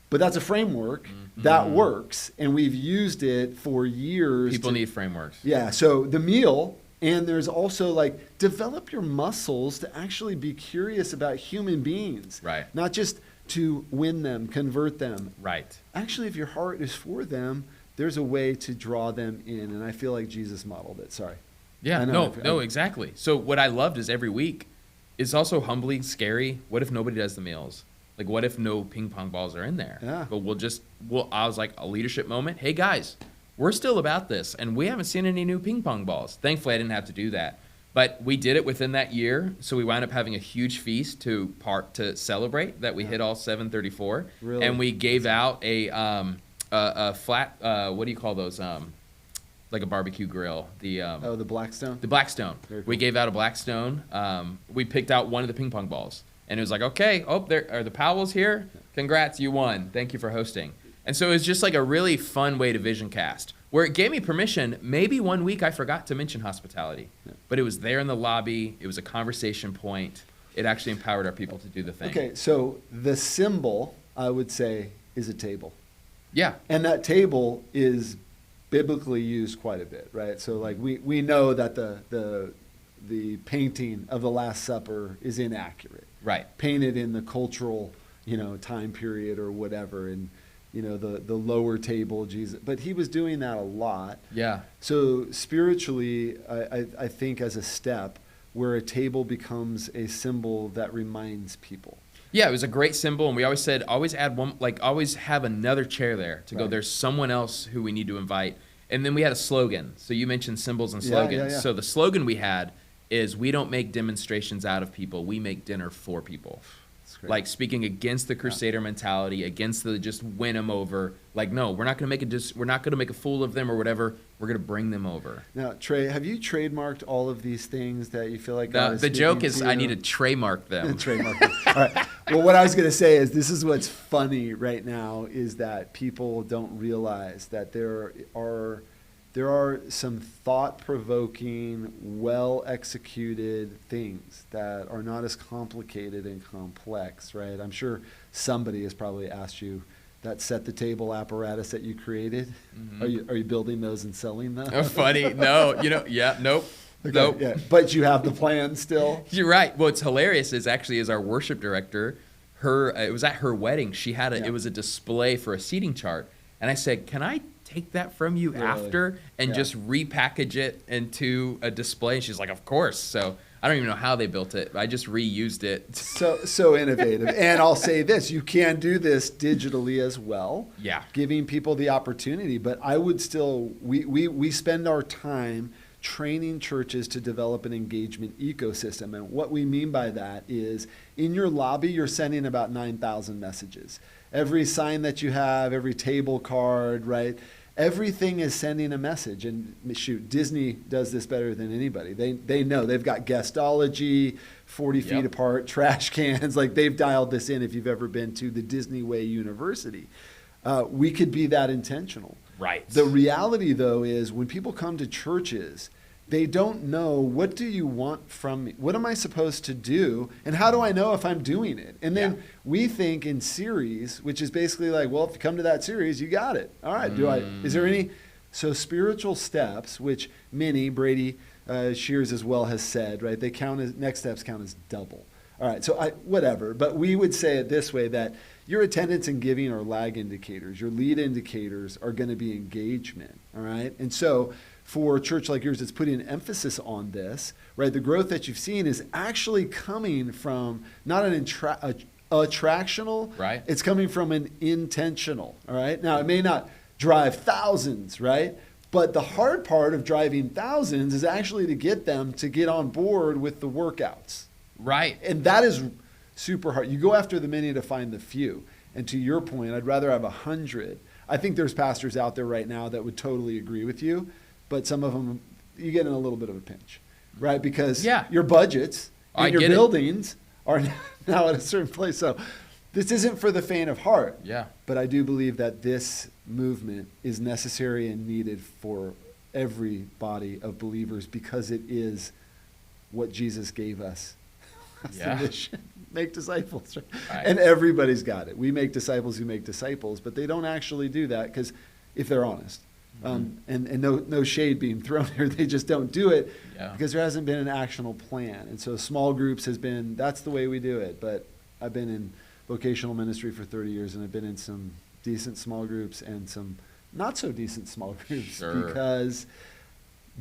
But that's a framework that works, and we've used it for years. People need frameworks. Yeah, so the meal, and there's also develop your muscles to actually be curious about human beings. Right. Not just to win them, convert them. Right. Actually, if your heart is for them, there's a way to draw them in, and I feel like Jesus modeled it. Sorry. Yeah, no, exactly. So what I loved is every week is also humbly scary. What if nobody does the meals? What if no ping pong balls are in there? Yeah. But I was a leadership moment. Hey guys, we're still about this, and we haven't seen any new ping pong balls. Thankfully, I didn't have to do that. But we did it within that year, so we wound up having a huge feast to celebrate that we hit all 734. Really? And we gave out a flat, what do you call those? like a barbecue grill. The Blackstone? The Blackstone. Very cool. We gave out a Blackstone. We picked out one of the ping pong balls. And it was like, okay, there are the Powells here. Congrats, you won. Thank you for hosting. And so it was just like a really fun way to vision cast, where it gave me permission. Maybe one week I forgot to mention hospitality, but it was there in the lobby. It was a conversation point. It actually empowered our people to do the thing. Okay, so the symbol, I would say, is a table. Yeah. And that table is biblically used quite a bit, right? So like we know that the painting of the Last Supper is inaccurate. Right. Painted in the cultural, time period or whatever, and the lower table, Jesus. But he was doing that a lot. Yeah. So spiritually, I think as a step where a table becomes a symbol that reminds people. Yeah, it was a great symbol, and we always said, always add one, always have another chair there to go, there's someone else who we need to invite. And then we had a slogan. So you mentioned symbols and slogans. Yeah. So the slogan we had is, we don't make demonstrations out of people, we make dinner for people. Like speaking against the crusader mentality, against the just win them over. Like, no, we're not going to make a fool of them or whatever. We're going to bring them over. Now, Trey, have you trademarked all of these things that you feel like God is the joke is, to I need to trademark them. Trademark them. All right. Well, what I was going to say is, this is what's funny right now, is that people don't realize that there are some thought-provoking, well-executed things that are not as complicated and complex, right? I'm sure somebody has probably asked you, that set the table apparatus that you created, are you building those and selling them? Oh, funny. No, nope. Okay, Nope. Yeah, but you have the plan still? You're right. What's hilarious is actually, as our worship director, it was at her wedding. She had it was a display for a seating chart. And I said, can I take that from you after and just repackage it into a display? And she's like, of course. So I don't even know how they built it. I just reused it. So innovative. And I'll say this, you can do this digitally as well. Yeah. Giving people the opportunity. But I would still, we spend our time training churches to develop an engagement ecosystem. And what we mean by that is, in your lobby, you're sending about 9,000 messages. Every sign that you have, every table card, right? Everything is sending a message. And shoot, Disney does this better than anybody. They know. They've got guestology, 40 feet apart, trash cans. Like, they've dialed this in if you've ever been to the Disney Way University. We could be that intentional. Right. The reality, though, is when people come to churches, they don't know, what do you want from me? What am I supposed to do? And how do I know if I'm doing it? And then we think in series, which is basically like, well, if you come to that series, you got it. All right. Is there any? So spiritual steps, which Brady Shears as well has said, right? They count as, next steps count as double. All right. So whatever. But we would say it this way, that your attendance and giving are lag indicators. Your lead indicators are going to be engagement. All right. And so for a church like yours that's putting an emphasis on this, right? The growth that you've seen is actually coming from not an attractional, right? It's coming from an intentional, all right? Now, it may not drive thousands, right? But the hard part of driving thousands is actually to get them to get on board with the workouts. Right. And that is super hard. You go after the many to find the few. And to your point, I'd rather have 100. I think there's pastors out there right now that would totally agree with you. But some of them, you get in a little bit of a pinch, right? Because your budgets and your buildings are now at a certain place. So this isn't for the faint of heart. Yeah. But I do believe that this movement is necessary and needed for every body of believers, because it is what Jesus gave us. That's the mission. Make disciples. Right? And everybody's got it. We make disciples who make disciples, but they don't actually do that, because if they're honest. And no shade being thrown here, they just don't do it because there hasn't been an actionable plan. And so small groups that's the way we do it. But I've been in vocational ministry for 30 years, and I've been in some decent small groups and some not so decent small groups because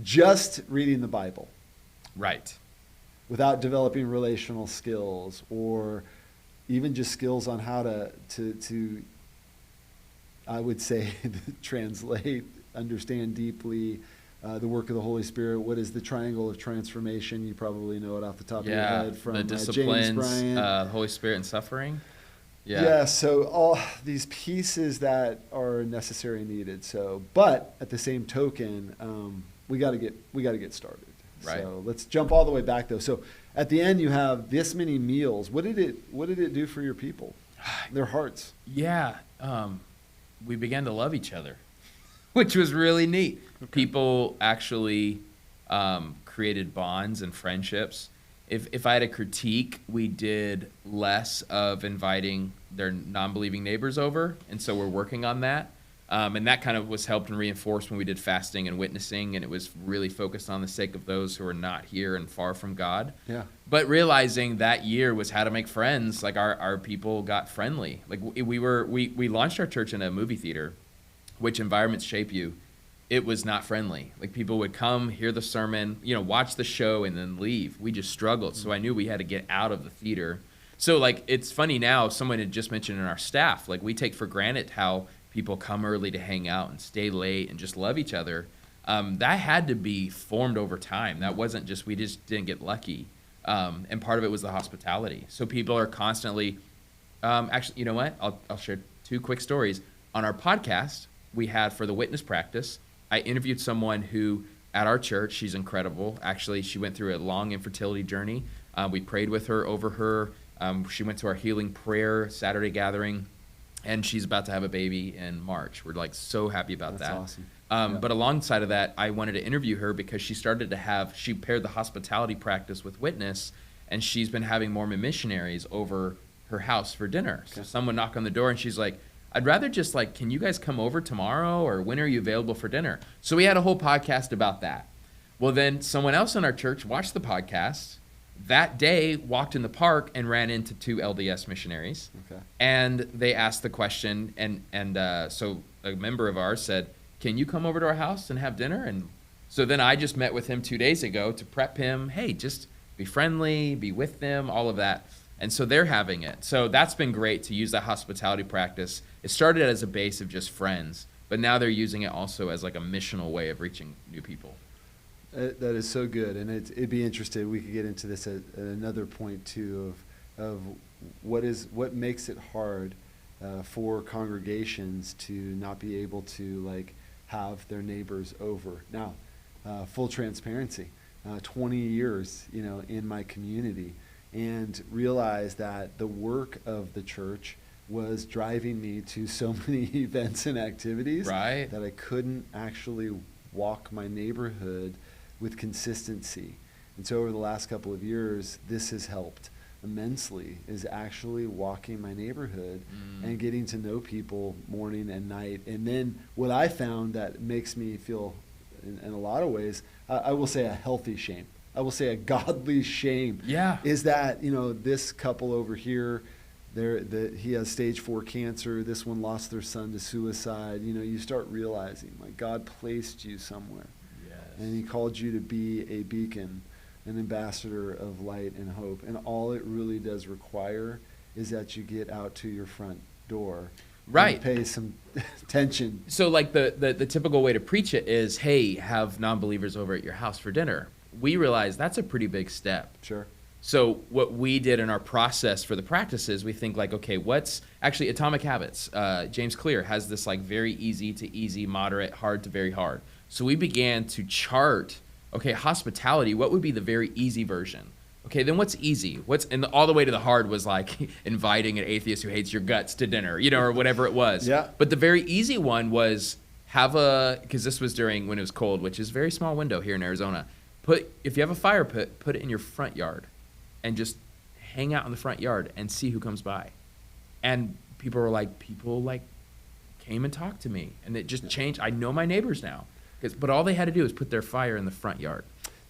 just reading the Bible, right, without developing relational skills, or even just skills on how to I would say translate, understand deeply the work of the Holy Spirit. What is the triangle of transformation? You probably know it off the top of your head from the disciplines, James Bryant. Holy Spirit and suffering. Yeah, so all these pieces that are necessary and needed. So, but at the same token, we got to get started. Right. So let's jump all the way back though. So at the end, you have this many meals. What did it do for your people, their hearts? Yeah, we began to love each other, which was really neat. Okay. People actually created bonds and friendships. If I had a critique, we did less of inviting their non-believing neighbors over, and so we're working on that. And that kind of was helped and reinforced when we did fasting and witnessing, and it was really focused on the sake of those who are not here and far from God. Yeah. But realizing that year was how to make friends. Like our people got friendly. Like we launched our church in a movie theater, which environments shape you. It was not friendly. Like people would come, hear the sermon, watch the show and then leave. We just struggled. So I knew we had to get out of the theater. So like, it's funny now, someone had just mentioned in our staff, like we take for granted how people come early to hang out and stay late and just love each other. That had to be formed over time. That wasn't just, we just didn't get lucky. And part of it was the hospitality. So people are constantly, actually, you know what? I'll share 2 quick stories. On our podcast, we had for the witness practice, I interviewed someone who, at our church, she's incredible. Actually, she went through a long infertility journey. We prayed with her, over her. She went to our healing prayer Saturday gathering, and she's about to have a baby in March. We're like so happy about that. That's awesome. But alongside of that, I wanted to interview her because she paired the hospitality practice with witness, and she's been having Mormon missionaries over her house for dinner. Okay. So someone knocked on the door, and she's like, I'd rather just can you guys come over tomorrow, or when are you available for dinner? So we had a whole podcast about that. Well, then someone else in our church watched the podcast that day, walked in the park and ran into 2 LDS missionaries. Okay. And they asked the question, and so a member of ours said, can you come over to our house and have dinner? And so then I just met with him 2 days ago to prep him. Hey, just be friendly, be with them, all of that. And so they're having it. So that's been great to use that hospitality practice. It started as a base of just friends, but now they're using it also as like a missional way of reaching new people. That is so good, and it'd be interesting. We could get into this at another point too of what makes it hard for congregations to not be able to have their neighbors over. Now, full transparency, 20 years in my community, and realize that the work of the church was driving me to so many events and activities that I couldn't actually walk my neighborhood with consistency. And so over the last couple of years, this has helped immensely, is actually walking my neighborhood and getting to know people morning and night. And then what I found that makes me feel, in a lot of ways, I will say a healthy shame. I will say a godly shame. Yeah. Is that, this couple over here, he has stage 4 cancer. This one lost their son to suicide. You start realizing, God placed you somewhere. Yes. And he called you to be a beacon, an ambassador of light and hope. And all it really does require is that you get out to your front door. Right. And pay some attention. So the typical way to preach it is, hey, have non-believers over at your house for dinner. We realize that's a pretty big step. Sure. So what we did in our process for the practices, we think okay, what's actually Atomic Habits? James Clear has this very easy to easy, moderate, hard to very hard. So we began to chart, okay, hospitality, what would be the very easy version? Okay, then what's easy? And all the way to the hard was inviting an atheist who hates your guts to dinner, or whatever it was. Yeah. But the very easy one was because this was during when it was cold, which is a very small window here in Arizona. If you have a fire pit, put it in your front yard and just hang out in the front yard and see who comes by. And people came and talked to me, and it just changed. I know my neighbors now. But all they had to do was put their fire in the front yard.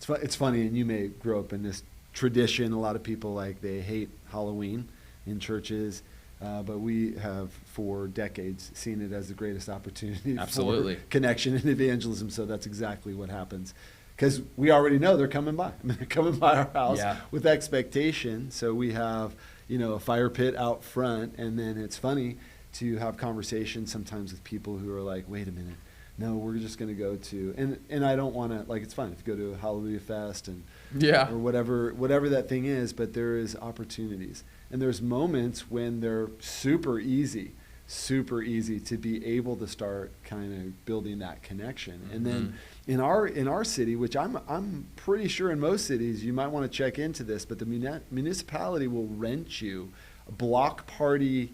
It's funny, and you may grow up in this tradition. A lot of people they hate Halloween in churches, but we have for decades seen it as the greatest opportunity Absolutely. for connection and evangelism. So that's exactly what happens, because we already know they're coming by. They're coming by our house with expectation. So we have a fire pit out front, and then it's funny to have conversations sometimes with people who are like, wait a minute. No, we're just going to go to, and I don't want to, it's fine if you go to a Hallelujah Fest or whatever that thing is, but there is opportunities. And there's moments when they're super easy to be able to start kind of building that connection. And then in our city, which I'm pretty sure in most cities you might want to check into this, but the municipality will rent you a block party,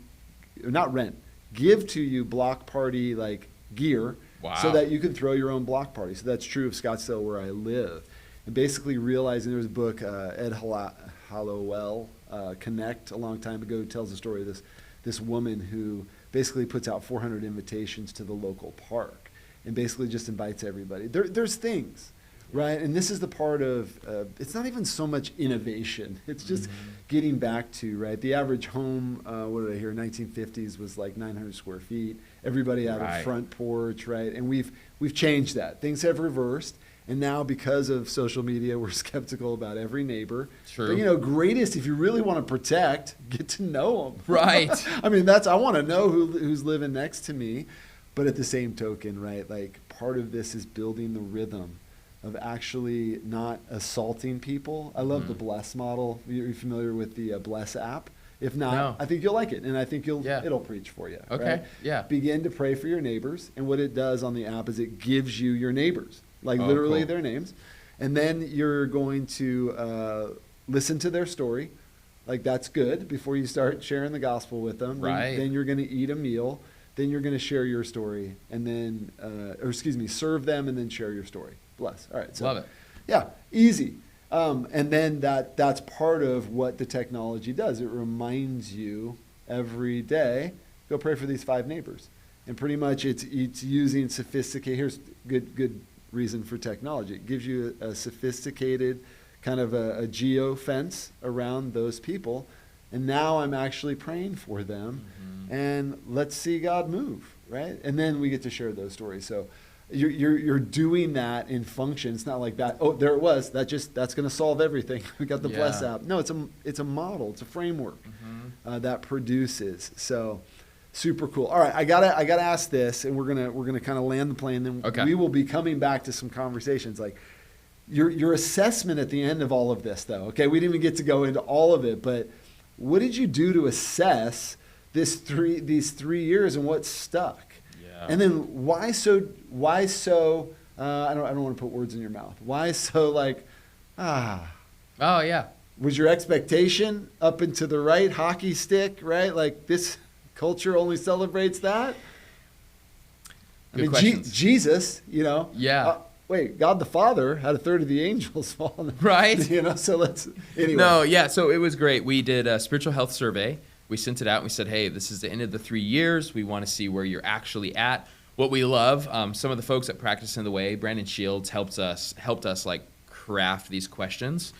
or not rent, give to you block party like gear. Wow. So that you can throw your own block party. So that's true of Scottsdale where I live. And basically realizing, there was a book, Ed Hallowell, Connect, a long time ago, who tells the story of this woman who basically puts out 400 invitations to the local park and basically just invites everybody. There's things, right? And this is the part of, it's not even so much innovation. It's just getting back to, right? The average home, what did I hear, 1950s was like 900 square feet. Everybody had a front porch, right? And we've changed that. Things have reversed. And now, because of social media, we're skeptical about every neighbor. True. But, greatest, if you really want to protect, get to know them. Right. I mean, I want to know who's living next to me. But at the same token, right, like part of this is building the rhythm of actually not assaulting people. I love the Bless model. You're familiar with the Bless app? If not, No. I think you'll like it, and I think it'll preach for you. Okay, right? yeah. Begin to pray for your neighbors, and what it does on the app is it gives you your neighbors, like literally cool. their names, and then you're going to listen to their story. Like, that's good before you start sharing the gospel with them. Right. Then you're going to eat a meal. Then you're going to share your story, and then, serve them, and then share your story. Bless. All right. So, Love it. Yeah, easy. And then that's part of what the technology does. It reminds you every day, go pray for these 5 neighbors. And pretty much it's using sophisticated, here's good reason for technology. It gives you a sophisticated kind of a geo fence around those people. And now I'm actually praying for them. And let's see God move, right? And then we get to share those stories. So you're doing that in function. It's not like that. Oh, there it was. That's going to solve everything. We got the Bless app. No, it's a model. It's a framework that produces. So super cool. All right, I gotta ask this, and we're gonna kind of land the plane. Then we will be coming back to some conversations. Like your assessment at the end of all of this, though. Okay, we didn't even get to go into all of it, but what did you do to assess these 3 years and what stuck? And then why so I don't want to put words in your mouth. Why so Oh yeah. Was your expectation up and to the right, hockey stick, right? Like this culture only celebrates that? Good questions. Jesus, Yeah. Wait, God the Father had a third of the angels fall on them. Right. So let's anyway. No, yeah, so it was great. We did a spiritual health survey. We sent it out and we said, hey, this is the end of the 3 years. We want to see where you're actually at. What we love, some of the folks at Practice in the Way, Brandon Shields helped us like craft these questions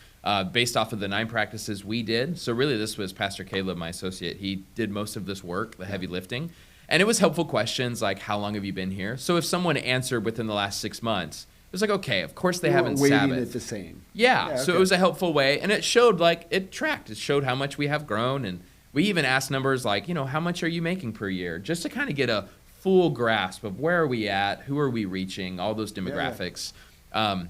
based off of the 9 practices we did. So really this was Pastor Caleb, my associate. He did most of this work, the heavy lifting. And it was helpful questions like, how long have you been here? So if someone answered within the last 6 months, it was like, okay, of course they haven't Sabbath. Weighting it the same. Yeah, okay. So it was a helpful way. And it showed it tracked. It showed how much we have grown. And we even asked numbers like, how much are you making per year? Just to kind of get a full grasp of where are we at, who are we reaching, all those demographics. Yeah.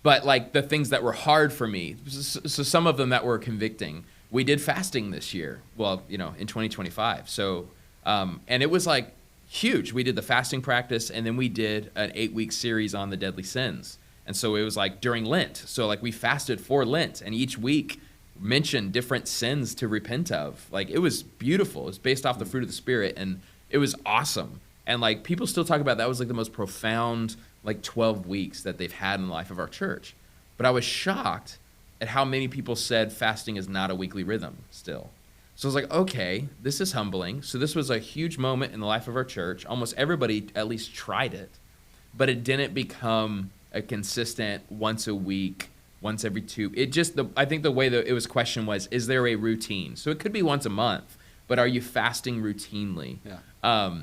But the things that were hard for me, so some of them that were convicting, we did fasting this year. Well, in 2025. So, and it was huge. We did the fasting practice, and then we did an 8-week series on the deadly sins. And so it was during Lent. So we fasted for Lent, and each week mentioned different sins to repent of. It was beautiful. It was based off the fruit of the Spirit, and it was awesome. And people still talk about that was the most profound 12 weeks that they've had in the life of our church. But I was shocked at how many people said fasting is not a weekly rhythm still. So I was okay, this is humbling. So this was a huge moment in the life of our church. Almost everybody at least tried it, but it didn't become a consistent once a week, once every 2. I think the way that it was questioned was, is there a routine? So it could be once a month, but are you fasting routinely? Yeah.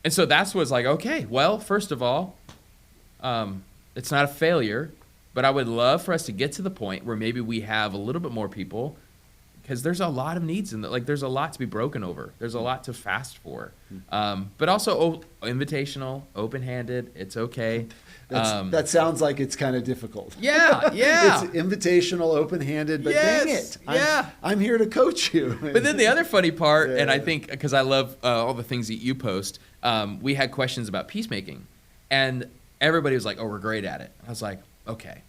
And so that's was okay, well, first of all, it's not a failure, but I would love for us to get to the point where maybe we have a little bit more people because there's a lot of needs in like there's a lot to be broken over. There's a lot to fast for, but also invitational, open-handed. It's okay. That sounds like it's kind of difficult. Yeah, yeah. It's invitational, open-handed, but dang it, I'm here to coach you. But then the other funny part, and I think because I love all the things that you post, we had questions about peacemaking, and everybody was like, "Oh, we're great at it." I was like, "Okay."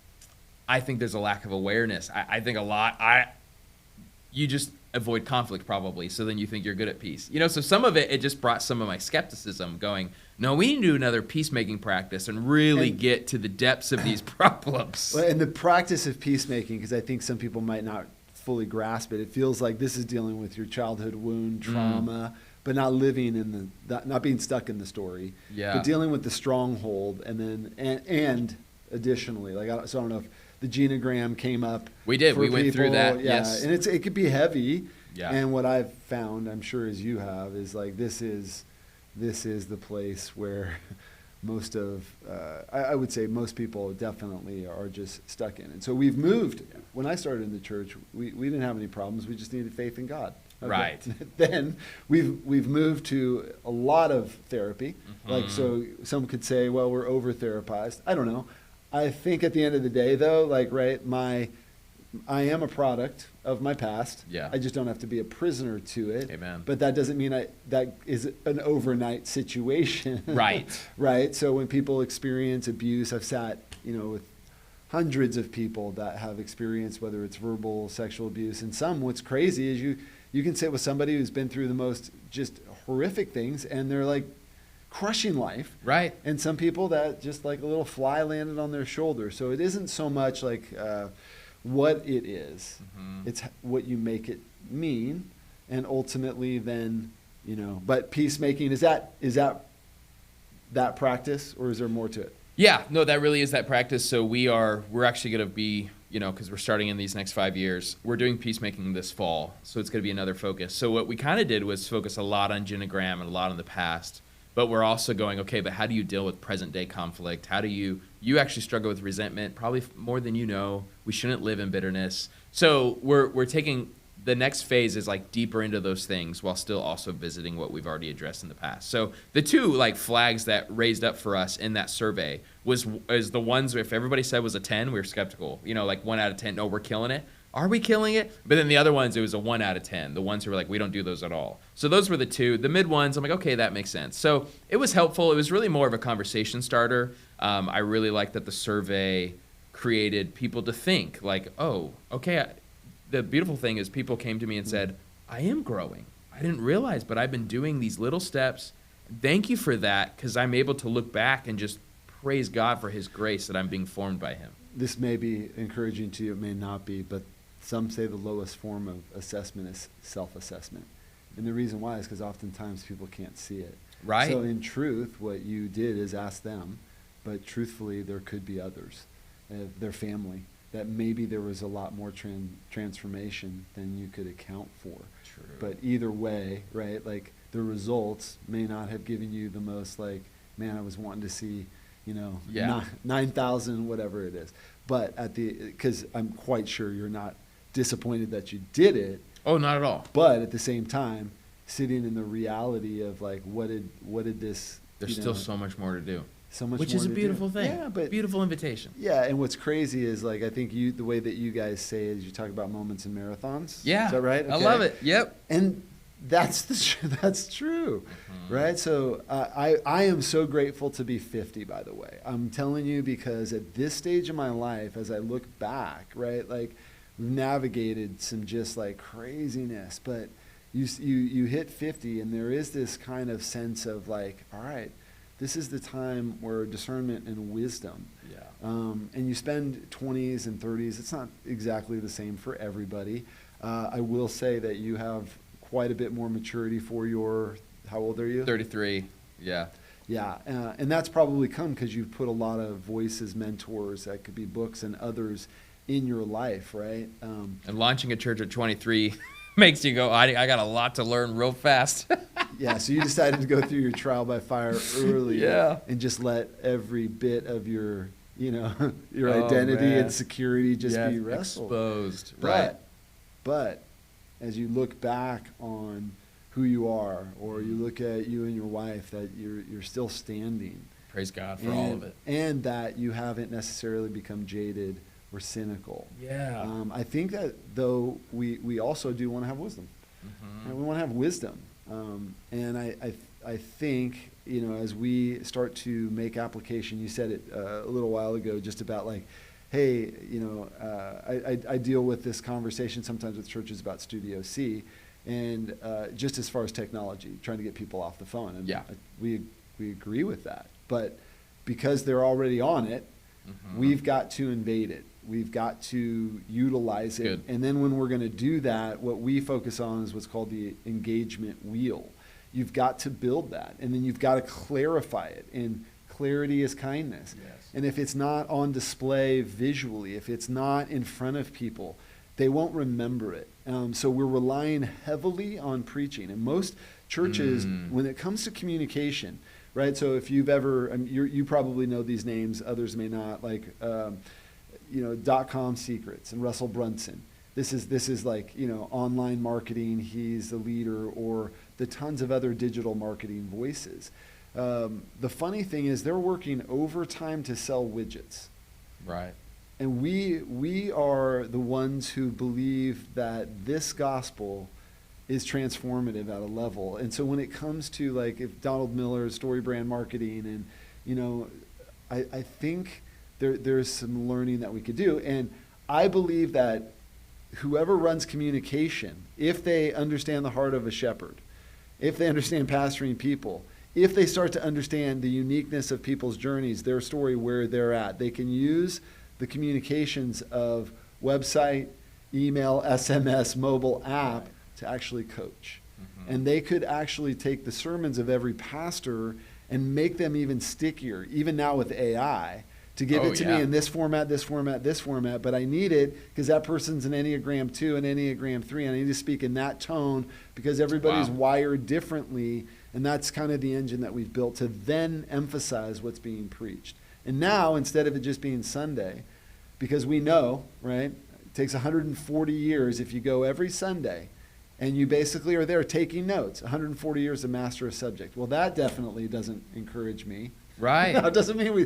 I think there's a lack of awareness. I think a lot. You just avoid conflict probably, so then you think you're good at peace. So some of it just brought some of my skepticism going, no, we need to do another peacemaking practice and really get to the depths of these problems. And the practice of peacemaking, because I think some people might not fully grasp it, it feels like this is dealing with your childhood wound, trauma, but not living in not being stuck in the story, but dealing with the stronghold, and additionally, like, so I don't know if the genogram came up. We did. We went through that. Yes. And it could be heavy. Yeah. And what I've found, I'm sure as you have, is like this is the place where most of I would say most people definitely are just stuck in. And so we've moved. When I started in the church, we didn't have any problems. We just needed faith in God. Okay. Right. Then we've moved to a lot of therapy. Like, so some could say, well, we're over therapized. I don't know. I think at the end of the day, though, like, right, I am a product of my past. Yeah. I just don't have to be a prisoner to it. Amen. But that doesn't mean that is an overnight situation. Right. Right. So when people experience abuse, I've sat, with hundreds of people that have experienced, whether it's verbal, sexual abuse, and what's crazy is you can sit with somebody who's been through the most just horrific things, and they're like crushing life. Right. And some people that just like a little fly landed on their shoulder. So it isn't so much like what it is. It's what you make it mean. And ultimately then, but peacemaking, is that practice, or is there more to it? Yeah, no, that really is that practice. So we're actually going to be, because we're starting in these next 5 years, we're doing peacemaking this fall. So it's going to be another focus. So what we kind of did was focus a lot on genogram and a lot on the past. But we're also going, okay, but how do you deal with present day conflict? How do you actually struggle with resentment, probably more than you know. We shouldn't live in bitterness. So we're taking the next phase is like deeper into those things while still also visiting what we've already addressed in the past. So the two like flags that raised up for us in that survey is the ones, if everybody said was a 10, we were skeptical. Like 1 out of 10, no, we're killing it. Are we killing it? But then the other ones, it was a 1 out of 10. The ones who were like, we don't do those at all. So those were the two. The mid ones, I'm like, okay, that makes sense. So it was helpful. It was really more of a conversation starter. I really liked that the survey created people to think like, oh, okay. The beautiful thing is people came to me and said, I am growing. I didn't realize, but I've been doing these little steps. Thank you for that, because I'm able to look back and just praise God for his grace that I'm being formed by him. This may be encouraging to you, it may not be, but some say the lowest form of assessment is self-assessment. And the reason why is because oftentimes people can't see it. Right. So in truth, what you did is ask them, but truthfully, there could be others, their family, that maybe there was a lot more transformation than you could account for. True. But either way, right, like the results may not have given you the most, like, man, I was wanting to see, 9,000, whatever it is. But because I'm quite sure you're not disappointed that you did it. Oh, not at all. But at the same time, sitting in the reality of like, what did this? There's still so much more to do. So much, which more is a to beautiful do. thing. Yeah, but beautiful invitation. Yeah, and what's crazy is like I think the way that you guys say it is you talk about moments and marathons. Yeah, is that right? Okay. I love it. Yep. And that's true, right? So I am so grateful to be 50. By the way, I'm telling you, because at this stage of my life, as I look back, right, like we've navigated some just like craziness, but you hit 50, and there is this kind of sense of like, all right, this is the time where discernment and wisdom. Yeah. And you spend 20s and 30s. It's not exactly the same for everybody. I will say that you have quite a bit more maturity for your, how old are you? 33, yeah. Yeah, and that's probably come because you've put a lot of voices, mentors, that could be books and others in your life, right? And launching a church at 23 makes you go, I got a lot to learn real fast. Yeah, so you decided to go through your trial by fire early. Yeah. And just let every bit of your, your identity and security just be wrestled. Exposed, right. But as you look back on who you are, or you look at you and your wife, that you're still standing. Praise God for all of it. And that you haven't necessarily become jaded or cynical. Yeah. I think that, though, we also do want to have wisdom. Mm-hmm. And we want to have wisdom. And I think, as we start to make application, you said it a little while ago, just about like, hey, I deal with this conversation sometimes with churches about Studio C, and just as far as technology, trying to get people off the phone. And yeah. we agree with that. But because they're already on it, we've got to invade it. We've got to utilize it. Good. And then when we're going to do that, what we focus on is what's called the engagement wheel. You've got to build that, and then you've got to clarify it. And clarity is kindness. Yes. And if it's not on display visually, if it's not in front of people, they won't remember it. So we're relying heavily on preaching. And most churches, when it comes to communication, right? So if you've ever, you probably know these names, others may not, like, .com Secrets and Russell Brunson. This is like, online marketing. He's the leader, or the tons of other digital marketing voices. The funny thing is they're working overtime to sell widgets. Right. And we are the ones who believe that this gospel is transformative at a level. And so when it comes to, like, if Donald Miller's story brand marketing, and I think there's some learning that we could do. And I believe that whoever runs communication, if they understand the heart of a shepherd, if they understand pastoring people, if they start to understand the uniqueness of people's journeys, their story, where they're at, they can use the communications of website, email, SMS, mobile app to actually coach. And they could actually take the sermons of every pastor and make them even stickier, even now with AI, to give it to me in this format, this format, this format. But I need it because that person's an Enneagram 2 and Enneagram 3. And I need to speak in that tone because everybody's wired differently. And that's kind of the engine that we've built to then emphasize what's being preached. And now, instead of it just being Sunday, because we know, right, it takes 140 years if you go every Sunday and you basically are there taking notes, 140 years to master a subject. Well, that definitely doesn't encourage me. Right. Now, it doesn't mean we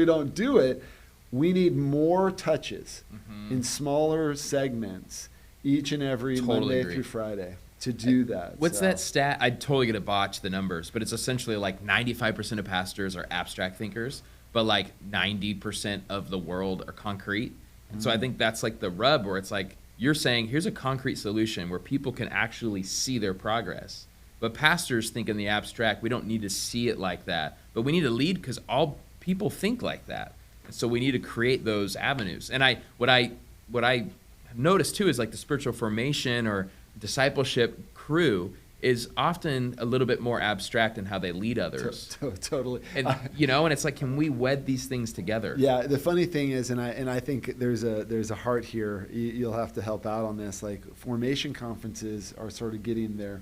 don't do it. We need more touches in smaller segments each and every Monday through Friday to do that. What's that stat? I totally get to botch the numbers, but it's essentially like 95% of pastors are abstract thinkers, but like 90% of the world are concrete. And so I think that's like the rub, where it's like you're saying, here's a concrete solution where people can actually see their progress. But pastors think in the abstract. We don't need to see it like that, but we need to lead because all people think like that. And so we need to create those avenues. And what I have noticed too is, like, the spiritual formation or discipleship crew is often a little bit more abstract in how they lead others. Totally. And and it's like, can we wed these things together? Yeah, the funny thing is, and I think there's a heart here. You'll have to help out on this. Like, formation conferences are sort of getting they're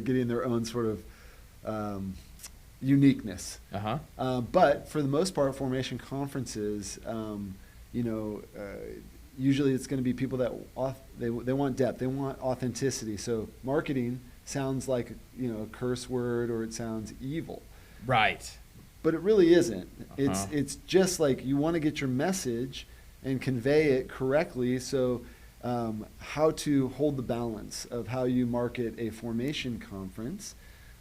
getting their own sort of uniqueness. But for the most part, formation conferences, usually it's going to be people that they want depth, they want authenticity. So marketing sounds like a curse word, or it sounds evil. Right. But it really isn't. It's just like you want to get your message and convey it correctly. So how to hold the balance of how you market a formation conference.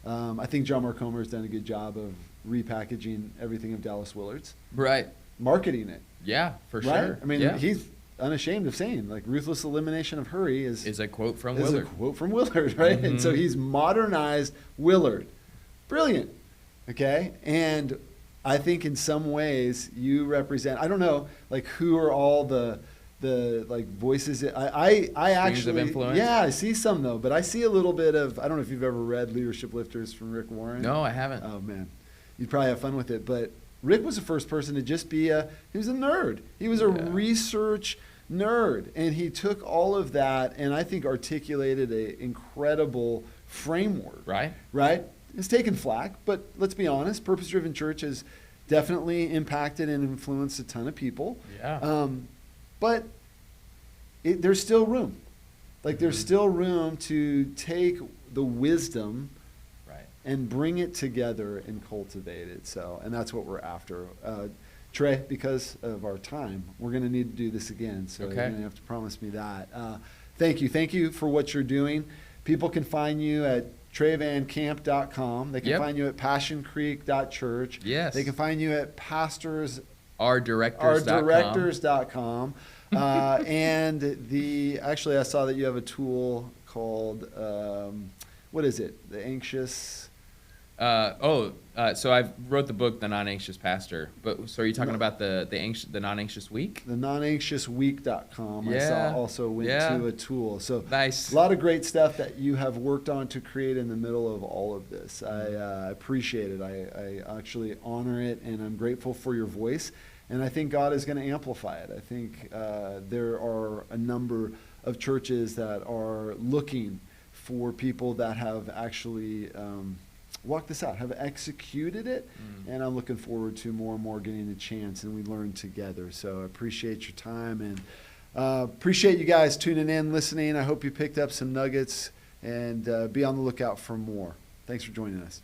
I think John Mark Comer has done a good job of repackaging everything of Dallas Willard's. Right. Marketing it. Yeah, for right? sure. I mean, he's unashamed of saying, like, ruthless elimination of hurry is a quote from Willard. Is a quote from Willard, right? And so he's modernized Willard. Brilliant. Okay? And I think in some ways you represent, I don't know, like, who are all the like voices. I actually, of influence? Yeah, I see some though, but I see a little bit of, I don't know if you've ever read Leadership Lifters from Rick Warren. No, I haven't. Oh man, you'd probably have fun with it. But Rick was the first person to just be he was a nerd. He was a research nerd, and he took all of that and I think articulated an incredible framework. Right. It's taken flack, but let's be honest, Purpose-Driven Church has definitely impacted and influenced a ton of people. Yeah. But there's still room. Like there's still room to take the wisdom Right. and bring it together and cultivate it. So, and that's what we're after. Trey, because of our time, we're going to need to do this again. So Okay. you're going to have to promise me that. Thank you. Thank you for what you're doing. People can find you at TreyVancamp.com. They can Yep. find you at PassionCreek.church. Yes. They can find you at Ourdirectors.com. Ourdirectors.com. And actually, I saw that you have a tool called, what is it? The Anxious. So I wrote the book, The Non-Anxious Pastor. But so are you talking about the Non-Anxious Week? The nonanxiousweek.com. I Yeah. saw also went Yeah. to a tool. So Nice. a lot of great stuff that you have worked on to create in the middle of all of this. I appreciate it. I actually honor it, and I'm grateful for your voice. And I think God is going to amplify it. I think there are a number of churches that are looking for people that have actually walked this out, have executed it, and I'm looking forward to more and more getting the chance, and we learn together. So I appreciate your time, and appreciate you guys tuning in, listening. I hope you picked up some nuggets, and be on the lookout for more. Thanks for joining us.